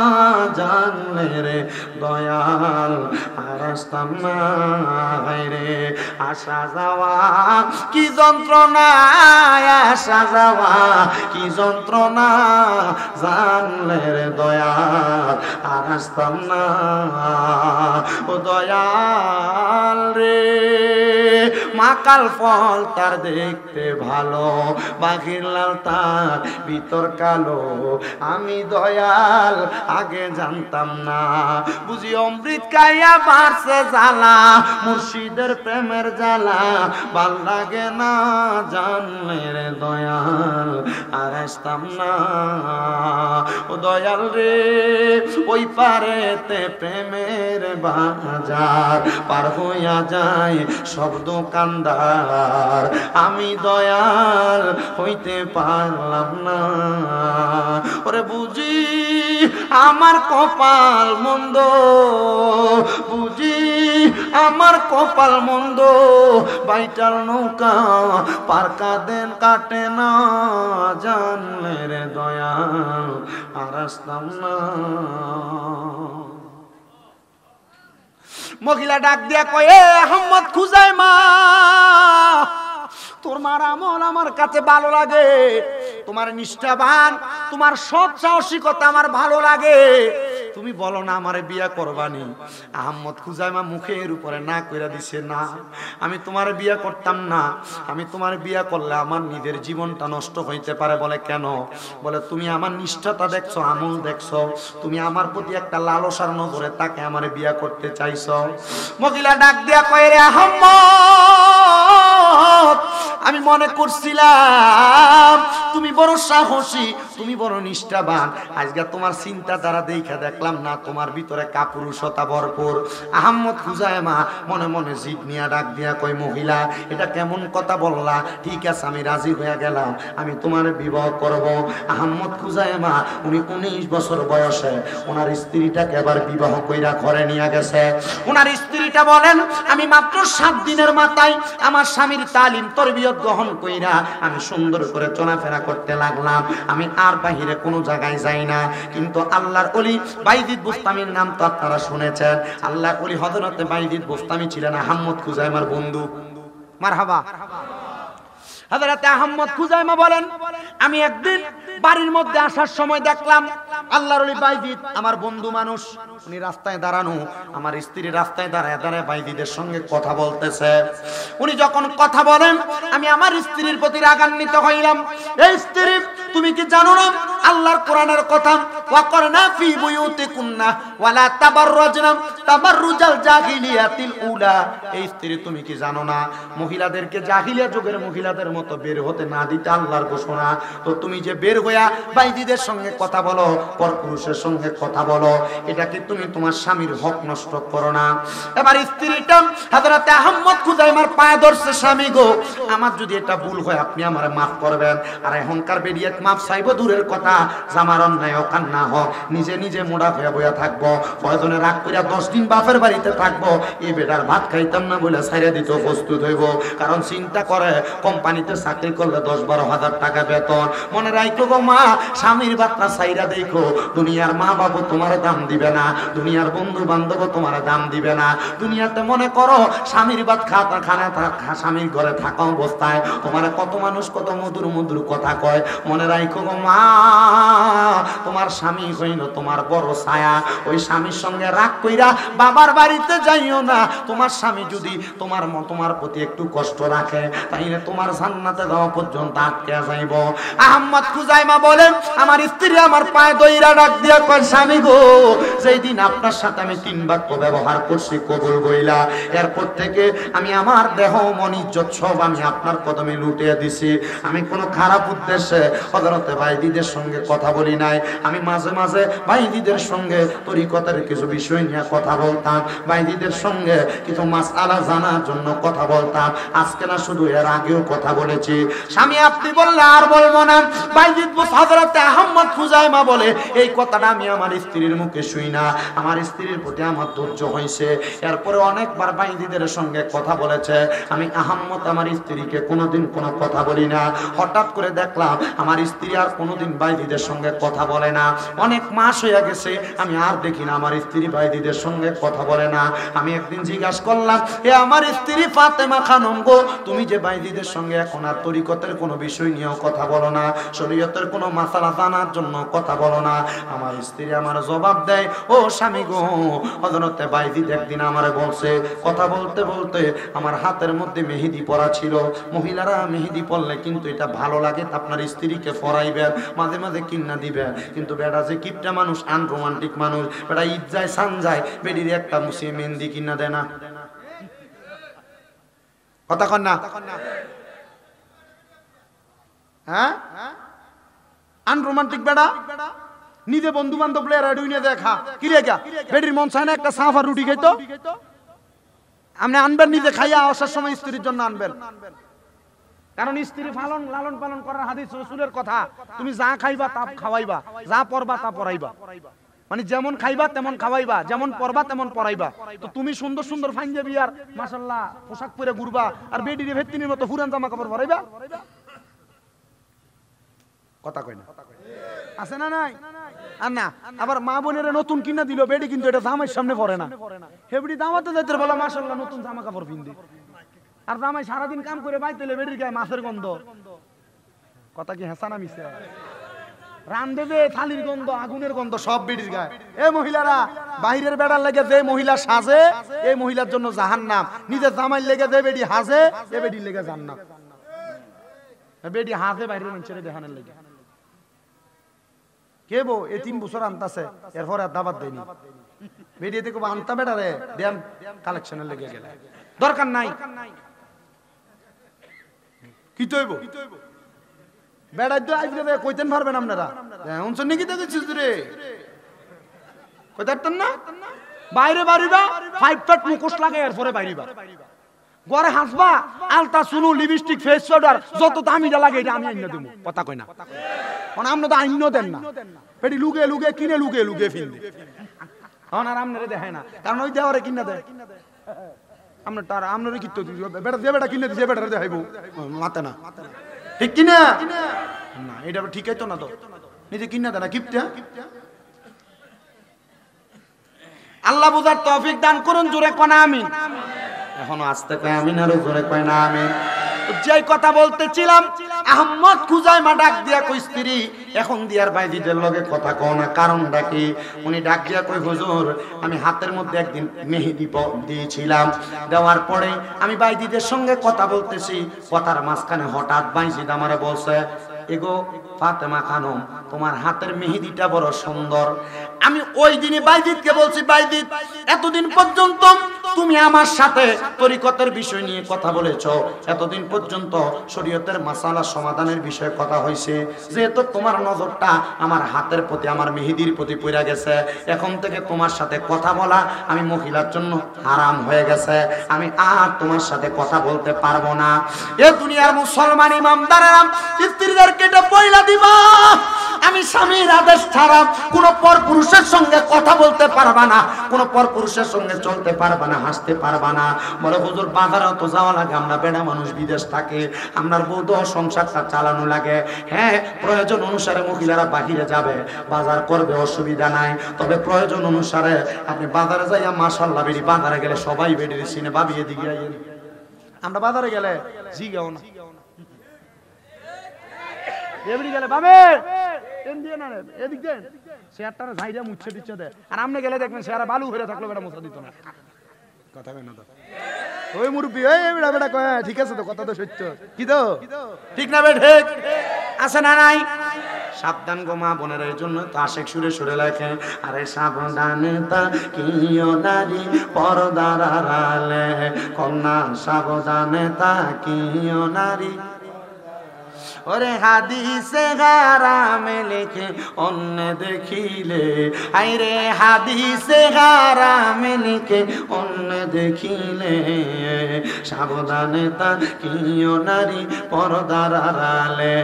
জানলে রে দয়াল আর আসতাম না রে। আসা যাওয়া কি যন্ত্রণা, আসা যাওয়া কি যন্ত্রণা জানলে রে দয়াল আর আসতাম না। ও দয়াল রে মাকাল ফল তার দেখতে ভালো, বাঘির লাল তার ভিতর কালো, আমি দয়াল আগে জানতাম না। বুঝি অমৃত খাইয়া বাড়ছে জ্বালা, মুর্শিদের প্রেমের জ্বালা ভাল লাগে না, জানলে রে দয়াল আর আসতাম না। ও দয়াল রে ওই পারেতে প্রেমের বাজার পার হইয়া যায় সব দোকানদার, আমি দয়াল হইতে পারলাম না। ওরে বুঝি আমার কপাল মন্দ, বুঝি আমার কপাল মন্দ, বাইটাল নৌকা পার কাদেন কাটে না, জানলে রে দয়াল আর আসতাম না। মহিলা ডাক দিয়া কয়, এ আহমদ খুজাইমা, তোমার আমল আমার কাছে ভালো লাগে, তোমার নিষ্ঠাবান, তোমার সৎ সাহসিকতা আমার ভালো লাগে, তুমি বলো না আমারে বিয়া করবানি। আহমদ খুজাইমা মুখের উপরে না কইরা দিছে, না আমি তোমার বিয়া করতাম না, আমি তোমার বিয়া করলে আমার নিজের জীবনটা নষ্ট হইতে পারে। বলে কেন? বলে তুমি আমার নিষ্ঠাতা দেখছো, আমল দেখছো, তুমি আমার প্রতি একটা লালসার নজরে তাকে আমারে বিয়া করতে চাইছো। মহিলা ডাক দিয়া কয়, রে আহমদ আমি মনে করছিলাম তুমি বড় সাহসী, তুমি বড় নিষ্ঠাবান, আজকে তোমার চিন্তা দ্বারা দেখা দেখলাম না তোমার ভিতরে কাপুরুষতা ভরপুর। আহমদ খুজাইমা মনে মনে জিদ নিয়া ডাক দিয়া কই, মহিলা এটা কেমন কথা বললা? ঠিক আছে আমি রাজি হয়ে গেলাম, আমি তোমার বিবাহ করব। আহমদ খুজাইমা উনি 19 বছর বয়সে ওনার স্ত্রীটাকে এবার বিবাহ কইরা ঘরে নিয়ে গেছে। ওনার স্ত্রীটা বলেন, আমি মাত্র 7 দিনের মাথায় আমার স্বামীর তালিম তরবিয়ত গ্রহণ কইরা আমি সুন্দর করে চলাফেরা করতে লাগলাম, আমি আর বাহিরে কোনো জায়গায় যাই না। কিন্তু আল্লাহর ওলি বাইজিদ বুস্তামির নাম তো আপনারা শুনেছেন। আল্লাহর ওলি হযরতে বাইজিদ বুস্তামি ছিলেন আহমদ খুজাইমার বন্ধু। মারহাবা। হযরতে আহমদ খুজাইমা বলেন, আমি একদিন বাড়ির মধ্যে আসার সময় দেখলাম আল্লাহর ওলি বাইজিদ আমার বন্ধু মানুষ, উনি রাস্তায় দাঁড়ানো, আমার স্ত্রী রাস্তায় দাঁড়ায় দাঁড়ায় বাইজিদের সঙ্গে কথা বলতেছে। উনি যখন কথা বলেন আমি আমার স্ত্রীর প্রতি রাগান্বিত হইলাম। এই স্ত্রী, তুমি কি জানো না আল্লাহর কোরআনের কথা, ওয়াকরনা ফি বুয়ুতিকুন্না ওয়ালা তাবাররাজনা তাবাররুজাল জাহিলিয়াতিল উলা। এই স্ত্রী, তুমি কি জানো না মহিলাদেরকে জাহিলিয়া যুগের মহিলাদের মতো বের হতে না দিতে আল্লাহর ঘোষণা। তো তুমি যে বের হইয়া বাইজিদের সঙ্গে কথা বলো, পরপুরুষের সঙ্গে কথা বলো, এটা কি তুমি তোমার স্বামীর হক নষ্ট করো না? এবার স্ত্রীটা হযরতে আহমদ খুজাইমার পায়ে ধরছে, স্বামী গো আমার যদি এটা ভুল হয় আপনি আমারে মাফ করবেন। আর এখনকার বেরিয়ে মাফ চাইবো দূরের কথা, জামার অন্যায় কান না হোক, নিজে নিজে মোড়া হয়ে বইয়া থাকবো, প্রয়োজনে রাগ কইরা 10 দিন বাপের বাড়িতে থাকবো, এই বেটার ভাত খাইতাম না বলে ছাইড়া দিতে প্রস্তুত হইব। কারণ চিন্তা করে কোম্পানিতে চাকরি করলে 10-12 হাজার টাকা বেতন। মনে রাখো গো মা, স্বামীর বাতটা ছাইড়া দেখো, দুনিয়ার মা বাবু তোমার দাম দিবে না, দুনিয়ার বন্ধু বান্ধব তোমার দাম দিবে না। দুনিয়াতে মনে করো স্বামীর বাত স্বামীর ঘরে থাকা অবস্থায় তোমার কত মানুষ কত মধুর মধুর কথা কয়। মনে রাখো গো মা, তোমার স্বামী হইল তোমার বড় ছায়া, ওই স্বামীর সঙ্গে রাগ কইরা বাবার বাড়িতে যাইও না। তোমার স্বামী যদি তোমার প্রতি একটু কষ্ট রাখে তাইলে তোমার জান্নাতে যাওয়া পর্যন্ত আটকে যাইব। আহমদ খুজাইমা বলেন, আমার স্ত্রী আমার পায়ে দইরা ডাক দিয়া কয়, স্বামী গো, যেই দিন আপনার সাথে আমি 3 বাক্য ব্যবহার করছি কবুল বইলা, এরপর থেকে আমি আমার দেহ মন ইজ্জত সব আমি আপনার কদমে লুটিয়ে দিছি। আমি কোনো খারাপ উদ্দেশ্যে হযরতে ভাইদিদের সঙ্গে কথা বলি নাই। আমি মাঝে মাঝে ভাইদিদের সঙ্গে তরিকতের কিছু বিষয় নিয়ে কথা বলতাম, ভাইদিদের সঙ্গে কিছু মাসআলা জানার জন্য কথা বলতাম। আজকে না, শুধু এর আগেও কথা বলেছি। স্বামী আপনি বললে আর বলবো না। ভাইদিদ হযরতে আহমদ খুজাইমা বলে, এই কথাটা আমি আমার স্ত্রীর মুখে শুই না, আমার স্ত্রীর প্রতি আমার ধৈর্য হয়েছে। এরপরে অনেকবার ভাইদিদের সঙ্গে কথা বলেছে। আমি আহমদ আমার স্ত্রীকে কোনোদিন কোনো কথা বলি না। হঠাৎ করে দেখলাম আমার স্ত্রী আর কোনোদিন ভাইদিদের সঙ্গে কথা বলে না। অনেক মাস হয়ে গেছে আমি আর দেখি না আমার স্ত্রী ভাইদিদের সঙ্গে কথা বলে না। আমি একদিন জিজ্ঞাসা করলাম, এ আমার স্ত্রী ফাতেমা খানম গো, তুমি যে ভাইদিদের সঙ্গে এখন আর তরিকতের কোনো বিষয় নিয়েও কথা বলো না, শরীয়তের কোনো মাসালা জানার জন্য কথা বলো না? আমার স্ত্রী আমার জবাব দেয়, ও স্বামী গো, হযরতে ভাইদিদ একদিন আমারে বলছে, কথা বলতে বলতে আমার হাতের মধ্যে মেহেদি পরা ছিল। মহিলারা মেহেদি পরলে কিন্তু এটা ভালো লাগে, আপনার স্ত্রীকে পরাইবেন, মাঝে মাঝে কিনা দিবেন। কিন্তু বেটা যে কিপটা মানুষ, আনরোমান্টিক মানুষ, বেটা ঈদ যায় সান যায়, বেডির একটা মুছিয়ে মেহেদি কিনা দেয় না। কথা কন না? হ্যাঁ, আনরোমান্টিক বেটা নিজে বন্ধু বান্ধব নিয়ে দেখা কি রে, বেডির মন চায় না একটা সাফার রুটি খাইতো, আপনি আনবেন নিজে খাইয়া, আসার সময় স্ত্রীর জন্য আনবেন। কারণ স্ত্রী লালন পালন করার হাদিস রাসূলের কথা, তুমি যা খাইবা তা খাওয়াইবা, যা পরবা তা পরাইবা। মানে যেমন খাইবা তেমন খাওয়াইবা, যেমন পরবা তেমন পরাইবা। তো তুমি সুন্দর সুন্দর পাঞ্জাবি আর মাশাআল্লাহ পোশাক পরে ঘুরবা, আর বেডির ভেত্তিনির মতো পুরান জামা কাপড় পরাইবা? কথা কই না? আছে না নাই? আর না, আবার মা বোনেরা নতুন কিনা দিল বেডি, কিন্তু এটা জামাইয়ের সামনে পরে না। হেবড়ি দাওয়াতে যাইতে বলা মাশাআল্লাহ নতুন জামা কাপড় পিনদি, আর জামাই সারাদিন কাম করে বাইতেলে বেডির গায়ে মাছের গন্ধ। কথা কি হাসান না মিছে? রান্দে দে থালির গন্ধ, আগুনের গন্ধ সব বেডির গায়ে। এ মহিলারা, বাইরের বেড়ার লেগে যে মহিলা সাজে, এই মহিলার জন্য জাহান্নাম। নিজের জামাই লেগে যে বেডি হাজে, এ বেডির লেগে জান্নাত। বেডি হাজে বাইরের মানুষের দেখানোর লেগে। কে বো এই 3 বছর আনতাছে, এরপর আর দাবাত দেয়নি। বেডিতে কো আনতা বেটা রে, দেন কালেকশনের লেগে গেল, দরকার নাই। কি তৈব বেড়া তো আজকে কইতেন পারবেন আপনারা? শুনছেন নাকি? দেখেছিস রে, কইতারতেন না? বাইরে বাড়িবা 5 ফট মুখোশ লাগে, এরপরে বাইরিবা। ঘরে হাসবা, আলতা সুনু লিপস্টিক ফেস পাউডার যত দামিটা লাগে এটা আমি আইনা দেবো। কথা কই না? কারণ আপনি তো আইনও দেন না, পেটি লুকে লুকে কিনে লুকে লুকে ফিনবে। এখন আর আপনারা দেখায় না, কারণ ওই দেওয়ারে কিনা দেয়। আপনার কি বেটা যে বেটা কিনে দিছে বেটা দেখাইব মাতে না, ঠিক কিনা? না, এটা ঠিকই তো না, তো নিজে কিনা দেয় না কিপটা। আল্লাহ বুঝার তৌফিক দান করুন, জোরে কোন আমিন। এখনো আসতে কয় আমিন, আরো জোরে কয় না আমিন। যেই কথা বলতেছিলাম, আহমদ খুজাইমা ডাক দিয়া কই, স্ত্রী এখন দিয়ার ভাইজিদের লগে কথা কও না, কারণটা কি? উনি ডাক দিয়া কই, হুজুর আমি হাতের মধ্যে একদিন মেহেদি দিয়েছিলাম, দেওয়ার পরে আমি ভাইজিদের সঙ্গে কথা বলতেছি, কথার মাঝখানে হঠাৎ ভাইজিদ আমারে বলছে, এগো ফাতেমা খানম, তোমার হাতের মেহেদিটা বড় সুন্দর। আমি ওই দিনই বাইজিদকে বলছি, বাইজিদ এতদিন পর্যন্ত তুমি আমার সাথে তরিকতের বিষয় নিয়ে কথা বলেছো, এতদিন পর্যন্ত শরীয়তের মাসালা সমাধানের বিষয়ে কথা হয়েছে, যেহেতু তোমার নজরটা আমার হাতের প্রতি, আমার মেহেদির প্রতি পড়ে গেছে, এখন থেকে তোমার সাথে কথা বলা আমি মহিলার জন্য হারাম হয়ে গেছে, আমি আর তোমার সাথে কথা বলতে পারবো না। এ দুনিয়ার মুসলমান ইমামদারেরা স্ত্রীদেরকে এটা বইলা দিবা, আমি স্বামীর আদেশ ছাড়া কোন পর পুরুষের সঙ্গে কথা বলতে পারবা না, কোন পর পুরুষের সঙ্গে চলতে পারবা না, হাসতে পারবা না। বলে হুজুর বাজারেও তো যাওয়া লাগে, আমরা বেড়া মানুষ, বিদেশ থাকে, আপনার বৌদ্ধ সংসারটা চালানো লাগে। হ্যাঁ, প্রয়োজন অনুসারে মহিলারা বাহিরে যাবে, বাজার করবে, অসুবিধা নাই। তবে প্রয়োজন অনুসারে আপনি বাজারে যাইয়া মাশাআল্লাহ, বেরি বাজারে গেলে সবাই বেরিয়ে সিনে ভাবিয়ে দিকে আইয়েন। আমরা বাজারে গেলে জিগাও না, এমনি গেলে বাবে টেন দিয়ে না এদিক দেন শেয়ারটা ঝাইরা মুচ্ছে দিচ্ছে দে আর আপনি গেলে দেখবেন শেয়ার বালু হয়ে থাকলো বেটা মুছা দিত না কথা কই না তো ওই মুরব্বি ওই বেটা বেটা কয় ঠিক আছে তো কথা তো সত্য কি তো ঠিক না বে ঠিক আছে না নাই সাবধান গো মা বোনেরা এই জন্য তো আশেক সুরে সুরে লেখে আরে সাবধানে তা কিও নারী পর্দার আড়ালে কন্যা সাবধানে তা কিও নারী ওরে হাদিসে হারামে লেখে অন্য দেখিলে আইরে হাদিসে হারামে লেখে অন্য দেখিলে সাবধানে তা কিও নারী পর্দার আড়ালে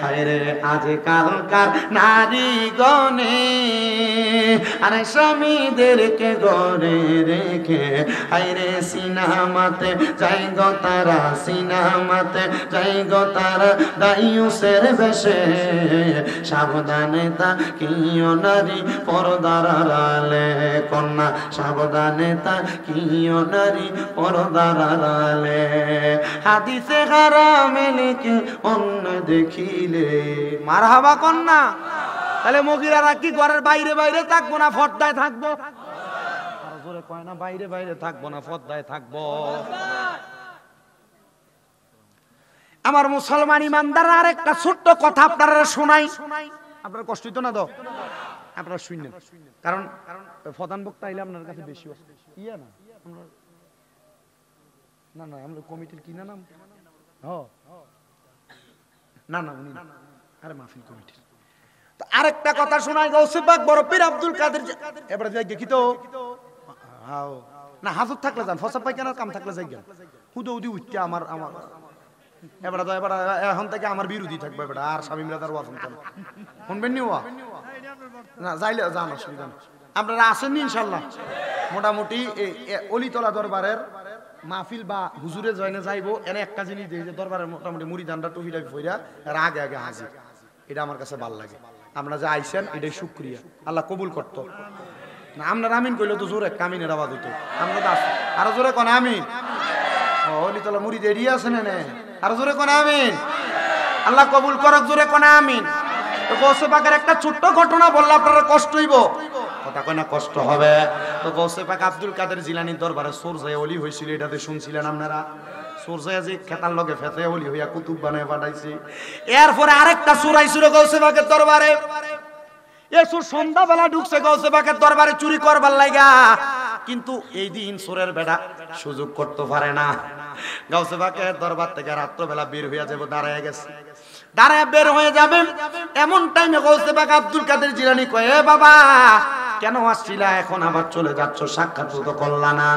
আইরে আজকালকার নারী গণে আরে স্বামীদেরকে গড়ে রেখে আইরে সিনেমাতে যাই গো তারা সিনেমাতে যাই গো তারা দায়ুসের বেশে সাবধানে তা কিও নারী পর্দার আড়ালে কন্যা সাবধানে তা কিও নারী পর্দার আড়ালে হাদিসে হারামে লেখে অন্য দেখিলে মারহাবা কন্যা তাহলে মহিলারা কি ঘরের বাইরে বাইরে থাকবো না পর্দায় থাকবো আর জোরে কয় না বাইরে বাইরে থাকবো না পর্দায় থাকবো আমার মুসলমান ইমানদার আরেকটা ছোট্ট কথা আপনারা শোনাই আপনারা কষ্ট হইতো না তো আপনারা শুনলেন কারণ প্রধান বক্তা আইলে আপনার কাছে বেশি ইয়া না না না আমরা কমিটির কি নাম না না উনি আরে মাহফিল কমিটির তো আরেকটা কথা শোনাই গৌসে পাক বড় পীর আব্দুল কাদের এবারে যাই দেখি তো হাও না হাজত থাকলে যান ফসা পায়খানার কাম থাকলে যাই গেল হুদো উদি উঠতে আমার এবার তো এবার এখন থেকে আমার বিরোধী থাকবে এবার আর স্বামী মিলাদার ওয়াজ শুনবেন নি ওয়া না যাইলে যান অসুবিধা নেই আপনারা আসেননি ইনশাল্লাহ মোটামুটি অলিতলা দরবারের মাহফিল বা হুজুরে জয়নে যাইবো এনে একটা জিনিস দেখি যে দরবারের মোটামুটি মুড়ি দান্ডা টুহিটা ফইরা এর আগে আগে হাজির এটা আমার কাছে ভালো লাগে আপনারা যে আইসেন এটাই শুকরিয়া আল্লাহ কবুল করতো না আপনারা আমিন কইলে তো জোরে কামিনের আওয়াজ হইতো আমরা তো আরো জোরে কোন আমিন অলিতলা মুড়ি দেরিয়ে আছে না আর জোরে কোন আমিন আল্লাহ কবুল করক জোরে কোন আমিন তো গৌসে পাকের একটা ছোট্ট ঘটনা বললে আপনারা কষ্ট হইব কথা কয় না কষ্ট হবে তো গৌসে পাক আব্দুল কাদের জিলানীর দরবারে সোরজায় ওলি হয়েছিল এটাতে শুনছিলেন আপনারা সোরজায় যে খেতার লগে ফেতে ওলি হইয়া কুতুব বানায় পাঠাইছে এরপরে আরেকটা সুর আইছিল গৌসে পাকের দরবারে এ সুর সন্ধ্যাবেলা ঢুকছে গৌসে পাকের দরবারে চুরি করবার লাগা কিন্তু এই দিন সুরের বেড়া সুযোগ করতে পারে না গাউসে পাকের দরবার থেকে রাত্রবেলা বের হইয়া যাবো দাঁড়ায় গেছে দাঁড়ায় বের হয়ে যাবেন এমন টাইমে গাউসে পাক আব্দুল কাদের জিলানী কয় এ বাবা কেন আসছিলা এখন আবার চলে যাচ্ছ সাক্ষাৎ তো করলা না